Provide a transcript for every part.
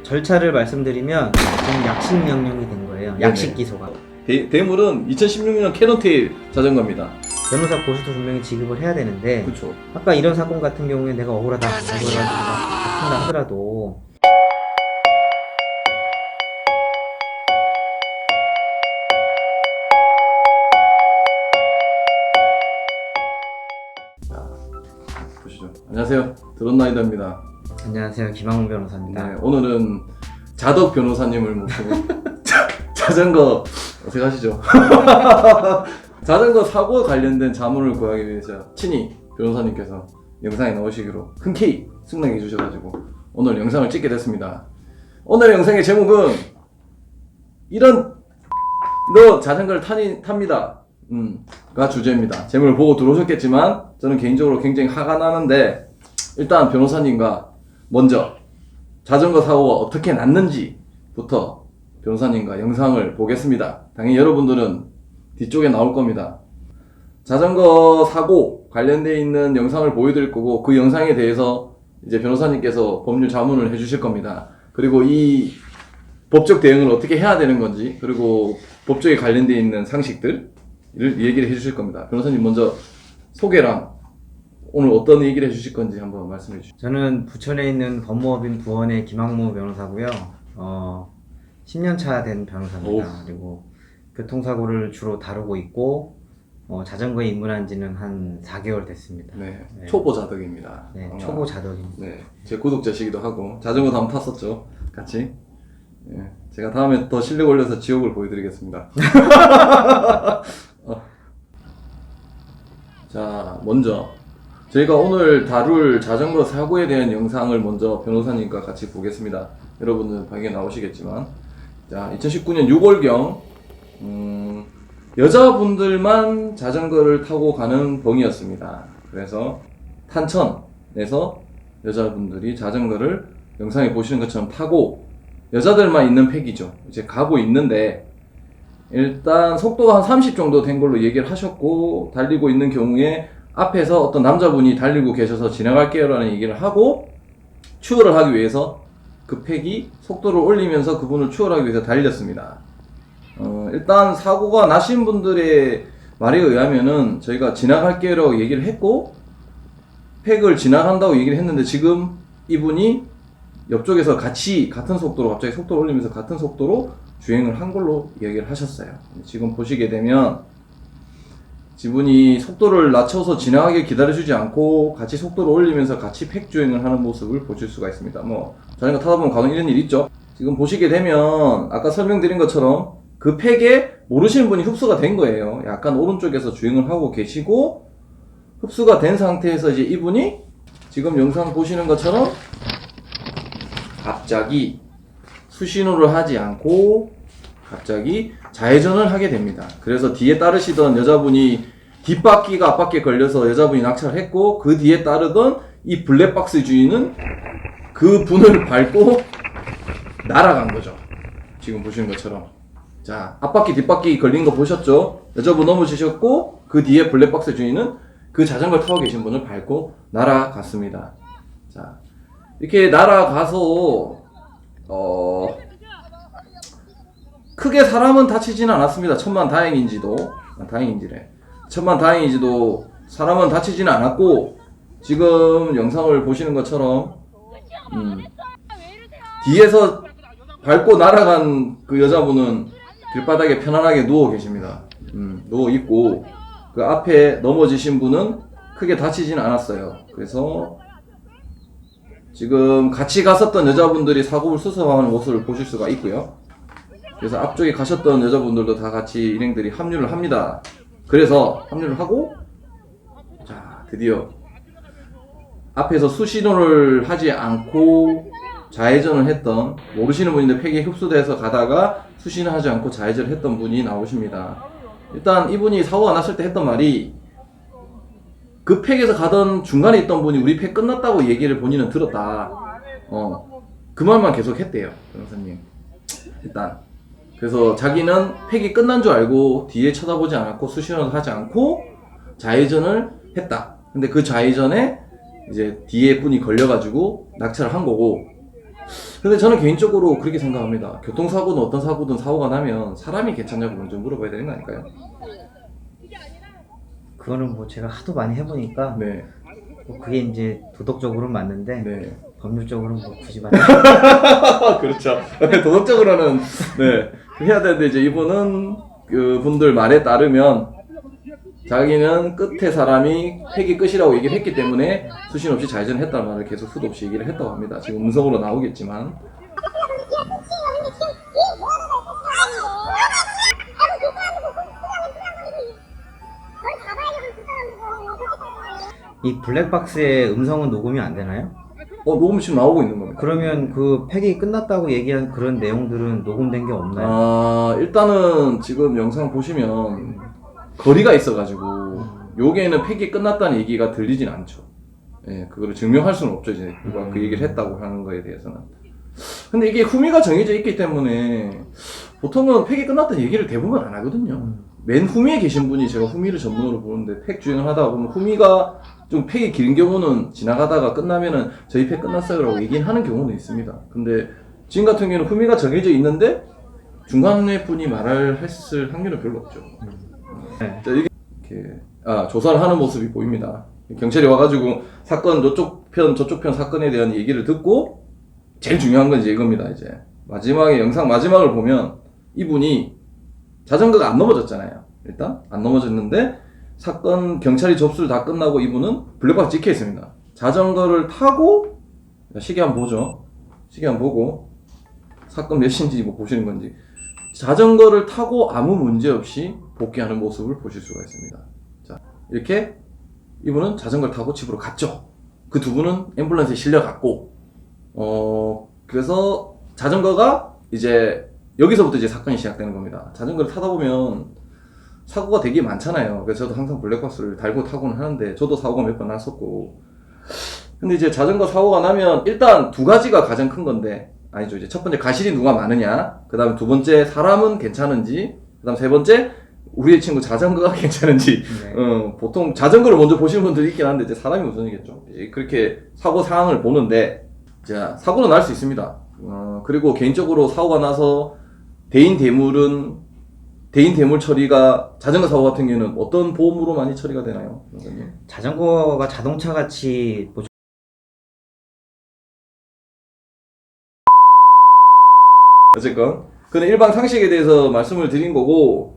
절차를 말씀드리면 지금 약식 명령이 된 거예요. 약식 기소가. 대물은 2016년 캐논테일 자전거입니다. 변호사 보수도 분명히 지급을 해야 되는데 그렇죠. 아까 이런 사건 같은 경우에 내가 억울하다 한다 하더라도 보시죠. 안녕하세요. 드론라이더입니다. 안녕하세요. 김항훈 변호사입니다. 네, 오늘은 자덕 변호사님을 모시고 자전거 어색하시죠? 자전거 사고 관련된 자문을 구하기 위해서 친히 변호사님께서 영상에 나오시기로 흔쾌히 승낙해 주셔가지고 오늘 영상을 찍게 됐습니다. 오늘 영상의 제목은 이런 너 자전거를 탑니다 가 주제입니다. 제목을 보고 들어오셨겠지만 저는 개인적으로 굉장히 화가 나는데 일단 변호사님과 먼저 자전거 사고가 어떻게 났는지부터 변호사님과 영상을 보겠습니다. 당연히 여러분들은 뒤쪽에 나올 겁니다. 자전거 사고 관련되어 있는 영상을 보여드릴 거고 그 영상에 대해서 이제 변호사님께서 법률 자문을 해주실 겁니다. 그리고 이 법적 대응을 어떻게 해야 되는 건지 그리고 법적에 관련되어 있는 상식들을 얘기를 해주실 겁니다. 변호사님 먼저 소개랑 오늘 어떤 얘기를 해주실 건지 한번 말씀해 주시죠. 저는 부천에 있는 법무법인 부원의 김항무 변호사고요. 10년 차 된 변호사입니다. 그리고 교통사고를 주로 다루고 있고 자전거에 입문한 지는 한 4개월 됐습니다. 네, 네. 초보 자덕입니다. 네, 초보 자덕입니다. 네, 제 구독자시기도 하고 자전거도 한번 탔었죠, 같이. 네, 제가 다음에 더 실력 올려서 지옥을 보여드리겠습니다. 자, 먼저 저희가 오늘 다룰 자전거 사고에 대한 영상을 먼저 변호사님과 같이 보겠습니다. 여러분은 방에 나오시겠지만, 자, 2019년 6월경 여자분들만 자전거를 타고 가는 봉이었습니다. 그래서 탄천에서 여자분들이 자전거를 영상에 보시는 것처럼 타고 여자들만 있는 팩이죠. 이제 가고 있는데 일단 속도가 한 30 정도 된 걸로 얘기를 하셨고 달리고 있는 경우에 앞에서 어떤 남자분이 달리고 계셔서 지나갈게요 라는 얘기를 하고 추월을 하기 위해서 그 팩이 속도를 올리면서 그분을 추월하기 위해서 달렸습니다. 일단 사고가 나신 분들의 말에 의하면은 저희가 지나갈게요 라고 얘기를 했고 팩을 지나간다고 얘기를 했는데 지금 이분이 옆쪽에서 같이 같은 속도로 갑자기 속도를 올리면서 같은 속도로 주행을 한 걸로 얘기를 하셨어요. 지금 보시게 되면 지분이 속도를 낮춰서 지나가길 기다려주지 않고 같이 속도를 올리면서 같이 팩 주행을 하는 모습을 보실 수가 있습니다. 뭐 자전거 타다 보면 간혹 이런 일이 있죠. 지금 보시게 되면 아까 설명드린 것처럼 그 팩에 모르시는 분이 흡수가 된 거예요. 약간 오른쪽에서 주행을 하고 계시고 흡수가 된 상태에서 이제 이분이 지금 영상 보시는 것처럼 갑자기 수신호를 하지 않고 갑자기 좌회전을 하게 됩니다. 그래서 뒤에 따르시던 여자분이 뒷바퀴가 앞바퀴에 걸려서 여자분이 낙차를 했고 그 뒤에 따르던 이 블랙박스 주인은 그 분을 밟고 날아간 거죠. 지금 보시는 것처럼. 자, 앞바퀴 뒷바퀴 걸린 거 보셨죠? 여자분 넘어지셨고 그 뒤에 블랙박스 주인은 그 자전거를 타고 계신 분을 밟고 날아갔습니다. 자, 이렇게 날아가서 크게 사람은 다치지는 않았습니다. 천만다행인지도 사람은 다치지는 않았고 지금 영상을 보시는 것처럼 뒤에서 밟고 날아간 그 여자분은 길바닥에 편안하게 누워 계십니다. 누워 있고 그 앞에 넘어지신 분은 크게 다치지는 않았어요. 그래서 지금 같이 갔었던 여자분들이 사고를 수습하는 모습을 보실 수가 있고요. 그래서 앞쪽에 가셨던 여자분들도 다 같이 일행들이 합류를 합니다. 그래서 합류를 하고 자, 드디어 앞에서 수신호를 하지 않고 좌회전을 했던 모르시는 분인데 팩에 흡수돼서 가다가 수신을 하지 않고 좌회전을 했던 분이 나오십니다. 일단 이분이 사고가 났을 때 했던 말이 그 팩에서 가던 중간에 있던 분이 우리 팩 끝났다고 얘기를 본인은 들었다. 그 말만 계속 했대요, 변호사님. 일단 그래서 자기는 팩이 끝난 줄 알고 뒤에 쳐다보지 않았고 수신호를 하지 않고 좌회전을 했다. 근데 그 좌회전에 이제 뒤에 분이 걸려가지고 낙차를 한 거고. 근데 저는 개인적으로 그렇게 생각합니다. 교통사고는 어떤 사고든 사고가 나면 사람이 괜찮냐고 먼저 물어봐야 되는 거 아닐까요? 그거는 뭐 제가 하도 많이 해보니까 네. 뭐 그게 이제 도덕적으로는 맞는데 네. 법률적으로는 뭐 굳이 그렇죠. 도덕적으로는 네 해야 되는데 이제 이분은 그 분들 말에 따르면 자기는 끝에 사람이 팩이 끝이라고 얘기를 했기 때문에 수신 없이 좌회전했다는 말을 계속 수도 없이 얘기를 했다고 합니다. 지금 음성으로 나오겠지만. 이 블랙박스의 음성은 녹음이 안 되나요? 녹음 지금 나오고 있는 겁니다. 그러면 그 팩이 끝났다고 얘기한 그런 내용들은 녹음된 게 없나요? 일단은 지금 영상 보시면 거리가 있어가지고 여기에는 팩이 끝났다는 얘기가 들리진 않죠. 예, 그거를 증명할 수는 없죠. 이제 누가 그 얘기를 했다고 하는 거에 대해서는. 근데 이게 후미가 정해져 있기 때문에 보통은 팩이 끝났다는 얘기를 대부분 안 하거든요. 맨 후미에 계신 분이 제가 후미를 전문으로 보는데 팩 주행을 하다가 보면 후미가 좀 팩이 긴 경우는 지나가다가 끝나면은 저희 팩 끝났어요 라고 얘기는 하는 경우는 있습니다. 근데 지금 같은 경우는 후미가 정해져 있는데 중간에 분이 말을 했을 확률은 별로 없죠. 네. 자, 이렇게 조사를 하는 모습이 보입니다. 경찰이 와가지고 사건 저쪽 편 사건에 대한 얘기를 듣고 제일 중요한 건 이제 이겁니다. 이제 마지막에 영상 마지막을 보면 이분이 자전거가 안 넘어졌잖아요. 일단 안 넘어졌는데 사건 경찰이 접수를 다 끝나고 이분은 블랙박스 찍혀 있습니다. 자전거를 타고 시계 한번 보죠. 시계 한번 보고 사건 몇 시인지 뭐 보시는 건지 자전거를 타고 아무 문제 없이 복귀하는 모습을 보실 수가 있습니다. 자, 이렇게 이분은 자전거를 타고 집으로 갔죠. 그 두 분은 앰뷸런스에 실려갔고, 그래서 자전거가 이제 여기서부터 이제 사건이 시작되는 겁니다. 자전거를 타다 보면 사고가 되게 많잖아요. 그래서 저도 항상 블랙박스를 달고 타고는 하는데 저도 사고가 몇 번 났었고. 근데 이제 자전거 사고가 나면 일단 두 가지가 가장 큰 건데, 아니죠. 이제 첫 번째 가실이 누가 많으냐, 그 다음에 두 번째 사람은 괜찮은지, 그 다음 세 번째 우리의 친구 자전거가 괜찮은지. 네. 보통 자전거를 먼저 보시는 분들이 있긴 한데 이제 사람이 우선이겠죠. 그렇게 사고 상황을 보는데, 자, 사고는 날 수 있습니다. 그리고 개인적으로 사고가 나서 대인 대물 처리가 자전거 사고 같은 경우는 어떤 보험으로 많이 처리가 되나요? 선생님? 자전거가 자동차 같이 뭐 어쨌건 그는 일반 상식에 대해서 말씀을 드린 거고,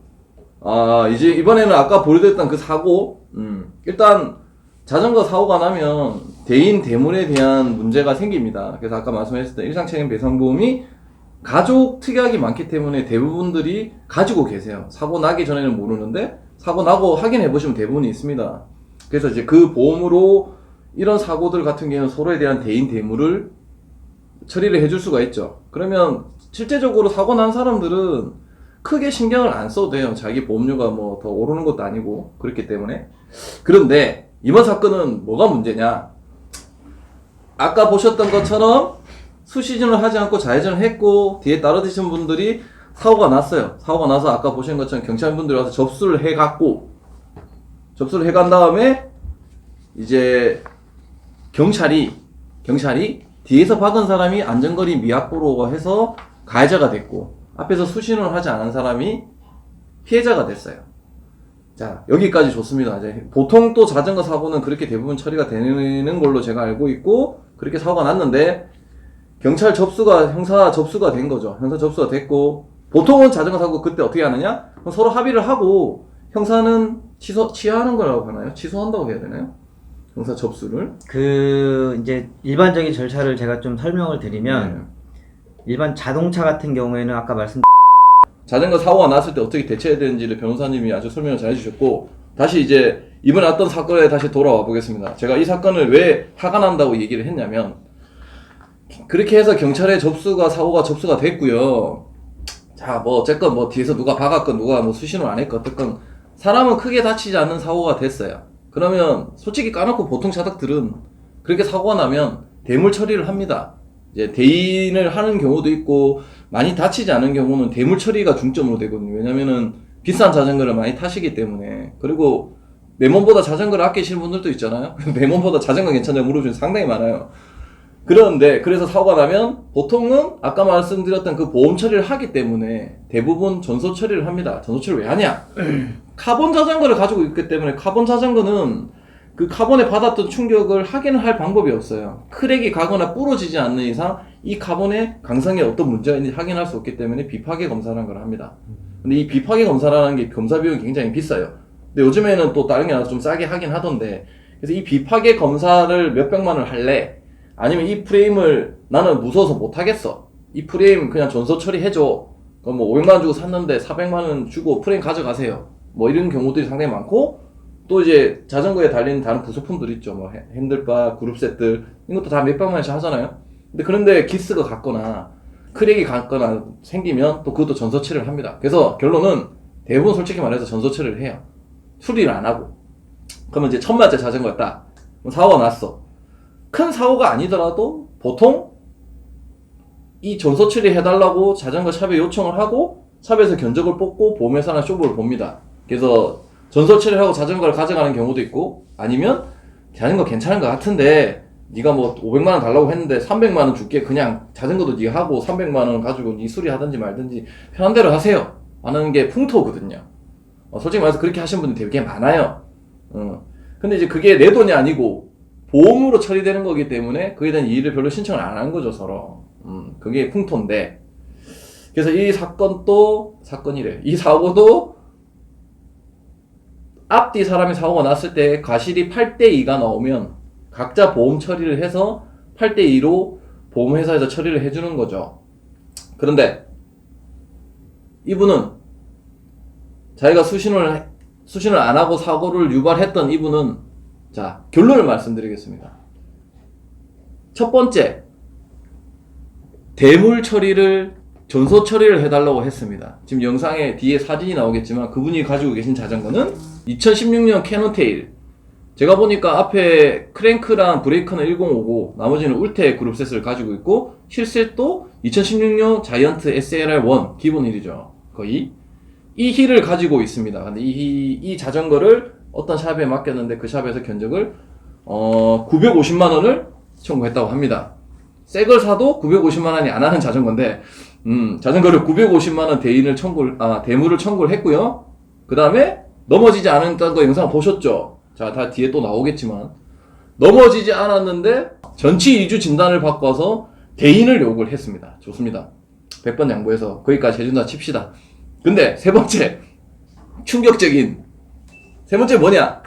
이제 이번에는 아까 보여드렸던 그 사고, 일단 자전거 사고가 나면 대인 대물에 대한 문제가 생깁니다. 그래서 아까 말씀하셨던 일상책임 배상보험이 가족 특약이 많기 때문에 대부분들이 가지고 계세요. 사고 나기 전에는 모르는데 사고 나고 확인해 보시면 대부분이 있습니다. 그래서 이제 그 보험으로 이런 사고들 같은 경우는 서로에 대한 대인 대물을 처리를 해줄 수가 있죠. 그러면 실제적으로 사고 난 사람들은 크게 신경을 안 써도 돼요. 자기 보험료가 뭐 더 오르는 것도 아니고 그렇기 때문에. 그런데 이번 사건은 뭐가 문제냐? 아까 보셨던 것처럼 수시전을 하지 않고 좌회전을 했고 뒤에 따라 드신 분들이 사고가 났어요. 사고가 나서 아까 보신 것처럼 경찰분들이 와서 접수를 해갔고, 접수를 해간 다음에 이제 경찰이 뒤에서 박은 사람이 안전거리 미확보로 해서 가해자가 됐고, 앞에서 수신을 하지 않은 사람이 피해자가 됐어요. 자, 여기까지 좋습니다. 이제 보통 또 자전거 사고는 그렇게 대부분 처리가 되는 걸로 제가 알고 있고, 그렇게 사고가 났는데 경찰 접수가, 형사 접수가 된 거죠. 형사 접수가 됐고, 보통은 자전거 사고 그때 어떻게 하느냐? 서로 합의를 하고 형사는 취하하는 거라고 하나요? 취소한다고 해야 되나요? 형사 접수를. 이제 일반적인 절차를 제가 좀 설명을 드리면, 일반 자동차 같은 경우에는 아까 자전거 사고가 났을 때 어떻게 대처해야 되는지를 변호사님이 아주 설명을 잘 해주셨고, 다시 이제 이번에 왔던 사건에 다시 돌아와 보겠습니다. 제가 이 사건을 왜 화가 난다고 얘기를 했냐면, 그렇게 해서 경찰에 사고가 접수가 됐고요. 자, 뭐 어쨌건 뭐 뒤에서 누가 박았건 누가 뭐 수신을 안 했건 어쨌건 사람은 크게 다치지 않는 사고가 됐어요. 그러면 솔직히 까놓고 보통 차닥들은 그렇게 사고가 나면 대물 처리를 합니다. 이제 대인을 하는 경우도 있고, 많이 다치지 않은 경우는 대물 처리가 중점으로 되거든요. 왜냐면은 비싼 자전거를 많이 타시기 때문에. 그리고 내 몸보다 자전거를 아끼시는 분들도 있잖아요. 내 몸보다 자전거 괜찮냐고 물어주는 상당히 많아요. 그런데 그래서 사고가 나면 보통은 아까 말씀드렸던 그 보험 처리를 하기 때문에 대부분 전소 처리를 합니다. 전소 처리를 왜 하냐? 카본 자전거를 가지고 있기 때문에 카본 자전거는 그 카본에 받았던 충격을 확인을 할 방법이 없어요. 크랙이 가거나 부러지지 않는 이상 이 카본의 강성에 어떤 문제가 있는지 확인할 수 없기 때문에 비파괴 검사라는 걸 합니다. 근데 이 비파괴 검사라는 게 검사 비용이 굉장히 비싸요. 근데 요즘에는 또 다른 게 나와서 좀 싸게 하긴 하던데, 그래서 이 비파괴 검사를 몇백만 원을 할래? 아니면 이 프레임을 나는 무서워서 못하겠어. 이 프레임 그냥 전소 처리해줘. 그럼 뭐 500만 원 주고 샀는데 400만 원 주고 프레임 가져가세요. 뭐 이런 경우들이 상당히 많고, 또 이제 자전거에 달리는 다른 부속품들 있죠. 뭐 핸들바, 그룹 셋들, 이것도 다 몇백만 원씩 하잖아요. 근데 그런데 기스가 갔거나 크랙이 갔거나 생기면 또 그것도 전소 처리를 합니다. 그래서 결론은 대부분 솔직히 말해서 전소 처리를 해요. 수리를 안 하고. 그러면 이제 1000만원짜리 자전거였다. 사고가 났어. 큰 사고가 아니더라도 보통 이 전소 처리 해달라고 자전거 샵에 요청을 하고 샵에서 견적을 뽑고 보험회사나 쇼부를 봅니다. 그래서 전소 처리를 하고 자전거를 가져가는 경우도 있고, 아니면 자전거 괜찮은 것 같은데 네가 뭐 500만 원 달라고 했는데 300만 원 줄게. 그냥 자전거도 네가 하고 300만 원 가지고 네 수리하든지 말든지 편한 대로 하세요 하는 게 풍토거든요. 솔직히 말해서 그렇게 하시는 분들이 되게 많아요. 근데 이제 그게 내 돈이 아니고 보험으로 처리되는 거기 때문에 그에 대한 이의를 별로 신청을 안 하는 거죠, 서로. 그게 풍토인데, 그래서 이 사건이래. 이 사고도 앞뒤 사람이 사고가 났을 때 과실이 8대2가 나오면 각자 보험 처리를 해서 8대2로 보험회사에서 처리를 해주는 거죠. 그런데 이분은 자기가 수신을 안 하고 사고를 유발했던 이분은, 자, 결론을 말씀드리겠습니다. 첫 번째, 대물 처리를, 전소 처리를 해달라고 했습니다. 지금 영상에 뒤에 사진이 나오겠지만 그분이 가지고 계신 자전거는 2016년 캐논테일. 제가 보니까 앞에 크랭크랑 브레이크는 1050, 나머지는 울테 그룹셋을 가지고 있고, 휠셋도 2016년 자이언트 SLR1 기본 휠이죠. 거의. 이 휠을 가지고 있습니다. 근데 이 자전거를 어떤 샵에 맡겼는데 그 샵에서 견적을 950만 원을 청구했다고 합니다. 새 걸 사도 950만 원이 안 하는 자전거인데, 자전거를 950만 원 대물을 청구를 했고요. 그 다음에 넘어지지 않았다는 거 영상 보셨죠? 자, 다 뒤에 또 나오겠지만, 넘어지지 않았는데 전치 이주 진단을 바꿔서 대인을 요구를 했습니다. 좋습니다. 100번 양보해서 거기까지 해준다 칩시다. 근데 세 번째 뭐냐?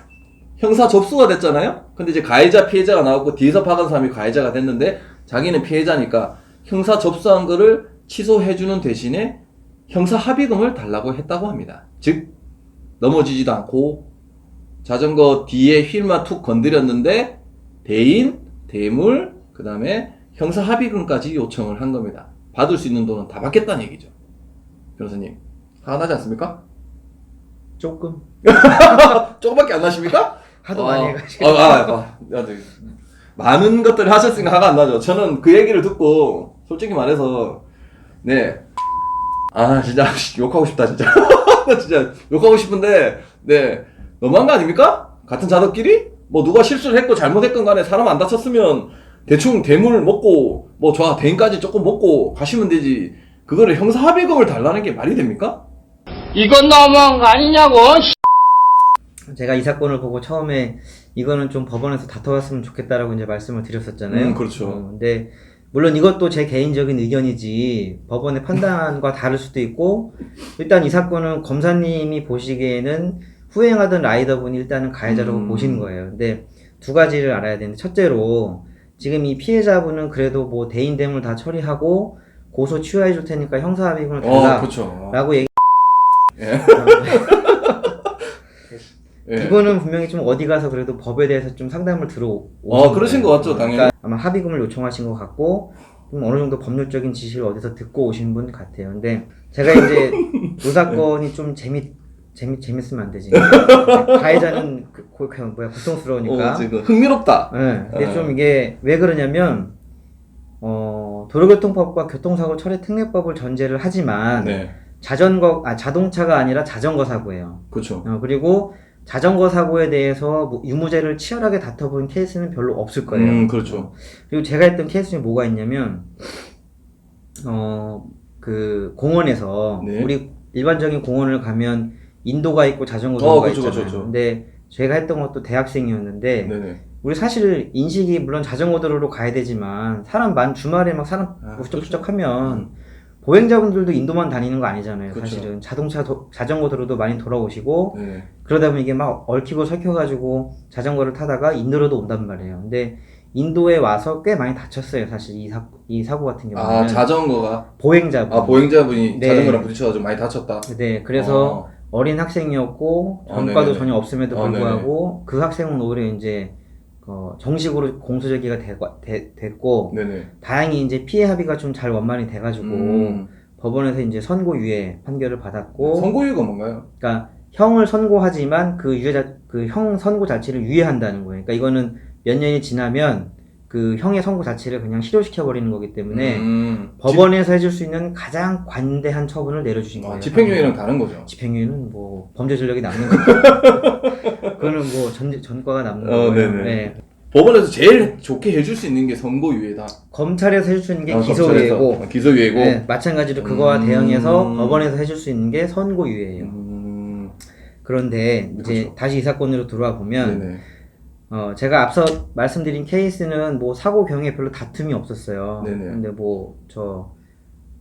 형사 접수가 됐잖아요? 근데 이제 가해자 피해자가 나왔고, 뒤에서 박은 사람이 가해자가 됐는데 자기는 피해자니까 형사 접수한 거를 취소해주는 대신에 형사 합의금을 달라고 했다고 합니다. 즉, 넘어지지도 않고 자전거 뒤에 휠만 툭 건드렸는데 대인, 대물, 그 다음에 형사 합의금까지 요청을 한 겁니다. 받을 수 있는 돈은 다 받겠다는 얘기죠. 변호사님, 화가 나지 않습니까? 조금. 조금밖에 안 나십니까? 하도 많이 해가지고. 많은 것들을 하셨으니까 화가 안 나죠. 저는 그 얘기를 듣고 솔직히 말해서 진짜 욕하고 싶다 진짜. 진짜 욕하고 싶은데, 너무한 거 아닙니까? 같은 자덕끼리 뭐 누가 실수를 했고 잘못했건 간에 사람 안 다쳤으면 대충 대물 먹고 뭐 대인까지 조금 먹고 가시면 되지, 그거를 형사 합의금을 달라는 게 말이 됩니까? 이건 너무한 거 아니냐고. 제가 이 사건을 보고 처음에 이거는 좀 법원에서 다퉈봤으면 좋겠다라고 이제 말씀을 드렸었잖아요. 그렇죠. 근데 물론 이것도 제 개인적인 의견이지 법원의 판단과 다를 수도 있고, 일단 이 사건은 검사님이 보시기에는 후행하던 라이더분이 일단은 가해자라고 보시는 거예요. 근데 두 가지를 알아야 되는데, 첫째로 지금 이 피해자분은 그래도 뭐 대인 대물 다 처리하고 고소 취하해 줄 테니까 형사합의금을 달라 라고 얘기. 이거는 분명히 좀 어디 가서 그래도 법에 대해서 좀 상담을 들어오신 그러신 것 같죠, 당연히. 그러니까 아마 합의금을 요청하신 것 같고, 좀 어느 정도 법률적인 지시를 어디서 듣고 오신 분 같아요. 근데 제가 이제 이 사건이 좀 재밌으면 안 되지. 가해자는 고통스러우니까. 지금 흥미롭다. 네. 근데 좀 이게 왜 그러냐면, 도로교통법과 교통사고 처리 특례법을 전제를 하지만, 자동차가 아니라 자전거 사고예요. 그렇죠. 그리고 자전거 사고에 대해서 뭐 유무죄를 치열하게 다퉈본 케이스는 별로 없을 거예요. 그렇죠. 그리고 제가 했던 케이스 중에 뭐가 있냐면, 그 공원에서 네. 우리 일반적인 공원을 가면 인도가 있고 자전거 도로가 그쵸, 있잖아요. 그쵸. 근데 제가 했던 것도 대학생이었는데 네네. 우리 사실 인식이 물론 자전거 도로로 가야 되지만 사람 주말에 막 사람 부쩍부쩍하면 보행자분들도 인도만 다니는 거 아니잖아요. 그쵸. 사실은 자전거 도로도 많이 돌아오시고 네. 그러다 보면 이게 막 얽히고 설켜가지고 자전거를 타다가 인도로도 온단 말이에요. 근데 인도에 와서 꽤 많이 다쳤어요. 사실 이 사고 같은 경우는 자전거가 보행자분. 보행자분이 네. 자전거랑 부딪혀가지고 많이 다쳤다. 네, 그래서 어린 학생이었고 전과도 네네네. 전혀 없음에도 불구하고 그 학생은 오히려 이제 정식으로 공소제기가 됐고 네네. 다행히 이제 피해 합의가 좀 잘 원만이 돼가지고 법원에서 이제 선고유예 판결을 받았고 선고유예가 뭔가요? 그러니까 형을 선고하지만 그 형 선고 자체를 유예한다는 거예요. 그러니까 이거는 몇 년이 지나면 그 형의 선고 자체를 그냥 실효시켜 버리는 거기 때문에 법원에서 해줄 수 있는 가장 관대한 처분을 내려주신 거예요. 집행유예랑 다른 거죠. 집행유예는 뭐 범죄 전력이 남는 거죠. 그거는 뭐 전과가 남는 거고요. 네네. 네. 법원에서 제일 좋게 해줄 수 있는 게 선고유예다. 검찰에서 해줄 수 있는 게 검찰에서. 기소유예고, 기소유예고. 네, 마찬가지로 그거와 대응해서 법원에서 해줄 수 있는 게 선고유예예요. 그런데 이제 그렇죠. 다시 이 사건으로 들어와 보면 네네. 제가 앞서 말씀드린 케이스는 뭐 사고 경위에 별로 다툼이 없었어요. 네네. 근데 뭐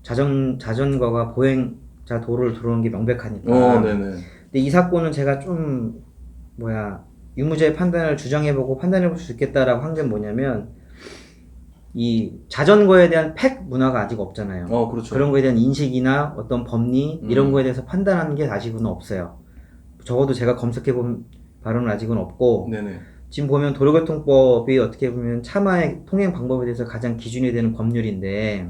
자전거가 보행자 도로를 들어오는 게 명백하니까. 네네. 근데 이 사건은 제가 좀 유무죄 판단을 주장해보고 판단해볼 수 있겠다라고 한 게 뭐냐면 이 자전거에 대한 팩 문화가 아직 없잖아요. 그렇죠. 그런 거에 대한 인식이나 어떤 법리 이런 거에 대해서 판단하는 게 아직은 없어요. 적어도 제가 검색해본 바로는 아직은 없고 네네. 지금 보면 도로교통법이 어떻게 보면 차마의 통행 방법에 대해서 가장 기준이 되는 법률인데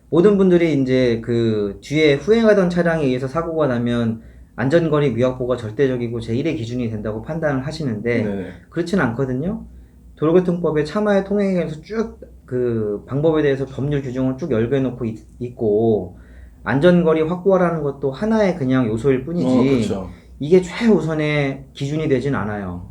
모든 분들이 이제 그 뒤에 후행하던 차량에 의해서 사고가 나면 안전거리 미확보가 절대적이고 제1의 기준이 된다고 판단을 하시는데 네네. 그렇진 않거든요. 도로교통법에 차마의 통행에 대해서 쭉 그 방법에 대해서 법률 규정을 쭉 열거해놓고 있고 안전거리 확보하라는 것도 하나의 그냥 요소일 뿐이지 그렇죠. 이게 최우선의 기준이 되진 않아요.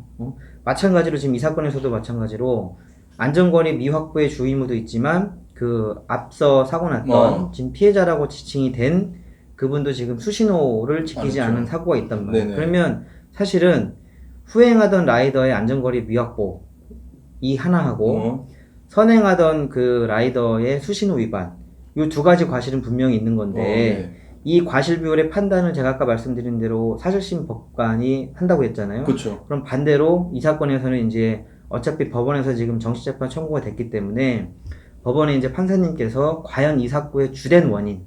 마찬가지로 지금 이 사건에서도 마찬가지로 안전거리 미확보의 주의무도 있지만 그 앞서 사고 났던 지금 피해자라고 지칭이 된 그분도 지금 수신호를 지키지 않은 사고가 있단 말이에요. 네네. 그러면 사실은 후행하던 라이더의 안전거리 미확보 이 하나하고 선행하던 그 라이더의 수신호 위반 이 두 가지 과실은 분명히 있는 건데 네. 이 과실 비율의 판단을 제가 아까 말씀드린 대로 사실심 법관이 한다고 했잖아요. 그렇죠. 그럼 반대로 이 사건에서는 이제 어차피 법원에서 지금 정식재판 청구가 됐기 때문에 법원에 이제 판사님께서 과연 이 사고의 주된 원인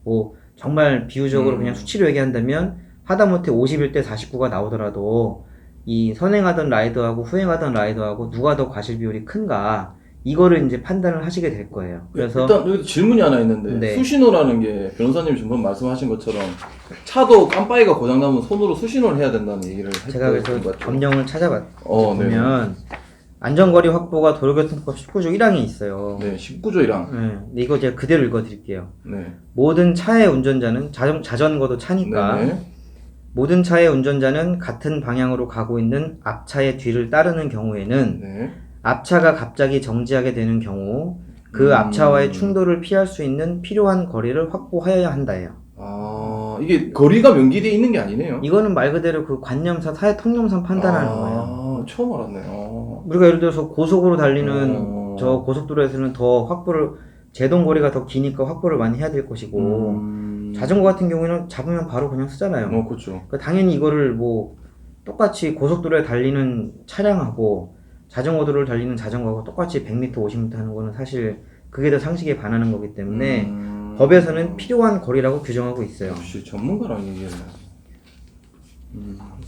뭐 정말 비유적으로 그냥 수치로 얘기한다면 하다못해 51대 49가 나오더라도 이 선행하던 라이더하고 후행하던 라이더하고 누가 더 과실 비율이 큰가 이거를 이제 판단을 하시게 될 거예요. 그래서 일단 여기 질문이 하나 있는데 네. 수신호라는 게 변호사님이 전번 말씀하신 것처럼 차도 깜빡이가 고장나면 손으로 수신호를 해야 된다는 얘기를 제가 그래서 했던 것 같죠. 법령을 찾아봤 네네. 보면 안전거리 확보가 도로교통법 19조 1항에 있어요. 네, 19조 1항. 네, 근데 이거 제가 그대로 읽어드릴게요. 네. 모든 차의 운전자는 자전거도 차니까 네네. 모든 차의 운전자는 같은 방향으로 가고 있는 앞차의 뒤를 따르는 경우에는 네. 앞차가 갑자기 정지하게 되는 경우 그 앞차와의 충돌을 피할 수 있는 필요한 거리를 확보하여야 한다예요. 이게 거리가 명기되어 있는 게 아니네요. 이거는 말 그대로 그 관념상 사회 통념상 판단하는 거예요. 처음 알았네요. 우리가 예를 들어서 고속으로 달리는 저 고속도로에서는 더 확보를 제동거리가 더 기니까 확보를 많이 해야 될 것이고 자전거 같은 경우에는 잡으면 바로 그냥 쓰잖아요. 그렇죠. 그러니까 당연히 이거를 뭐 똑같이 고속도로에 달리는 차량하고 자전거 도로를 달리는 자전거하고 똑같이 100m, 50m 하는 거는 사실 그게 더 상식에 반하는 거기 때문에 법에서는 필요한 거리라고 규정하고 있어요. 역시 전문가랑 얘기했네.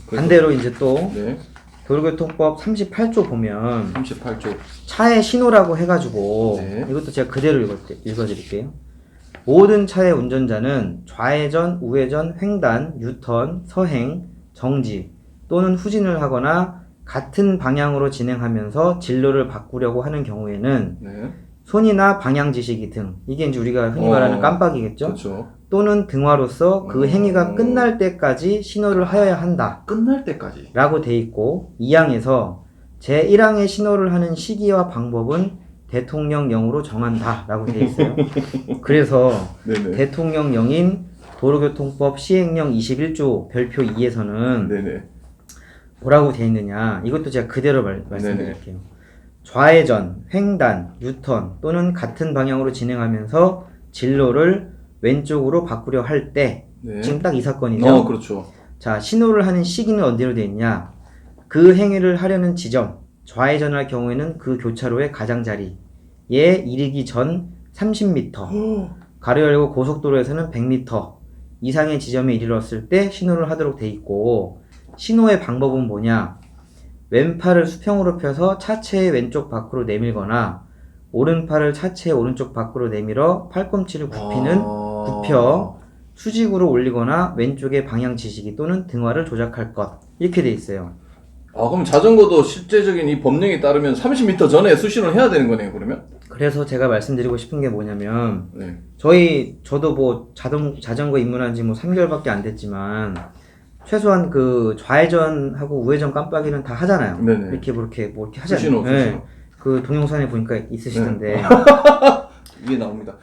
반대로 이제 또 네. 도로교통법 38조 보면 38조. 차의 신호라고 해가지고 네. 이것도 제가 그대로 읽어드릴게요. 모든 차의 운전자는 좌회전, 우회전, 횡단, 유턴, 서행, 정지 또는 후진을 하거나 같은 방향으로 진행하면서 진로를 바꾸려고 하는 경우에는 네. 손이나 방향 지시기 등 이게 이제 우리가 흔히 말하는 깜빡이겠죠. 그렇죠. 또는 등화로서 그 행위가 끝날 때까지 신호를 하여야 한다 끝날 때까지. 라고 돼 있고 2항에서 제1항의 신호를 하는 시기와 방법은 대통령령으로 정한다 라고 돼 있어요. 그래서 네네. 대통령령인 도로교통법 시행령 21조 별표 2에서는 네네. 뭐라고 돼 있느냐, 이것도 제가 그대로 말씀드릴게요. 좌회전, 횡단, 유턴 또는 같은 방향으로 진행하면서 진로를 왼쪽으로 바꾸려 할 때, 네. 지금 딱 이 사건이죠. 그렇죠. 자, 신호를 하는 시기는 어디로 돼 있냐? 그 행위를 하려는 지점, 좌회전할 경우에는 그 교차로의 가장자리에 이르기 전 30m, 가로 열고 고속도로에서는 100m 이상의 지점에 이르렀을 때 신호를 하도록 돼 있고, 신호의 방법은 뭐냐? 왼팔을 수평으로 펴서 차체의 왼쪽 밖으로 내밀거나 오른팔을 차체의 오른쪽 밖으로 내밀어 팔꿈치를 굽혀 수직으로 올리거나 왼쪽의 방향 지시기 또는 등화를 조작할 것, 이렇게 돼 있어요. 그럼 자전거도 실제적인 이 법령에 따르면 30m 전에 수신을 해야 되는 거네요, 그러면? 그래서 제가 말씀드리고 싶은 게 뭐냐면, 네. 저도 뭐 자전거 입문한 지 뭐 3개월밖에 안 됐지만 최소한 그 좌회전하고 우회전 깜빡이는 다 하잖아요. 네네. 이렇게 하잖아요. 수신호. 네. 그 동영상에 보니까 있으시던데. 위에 나옵니다.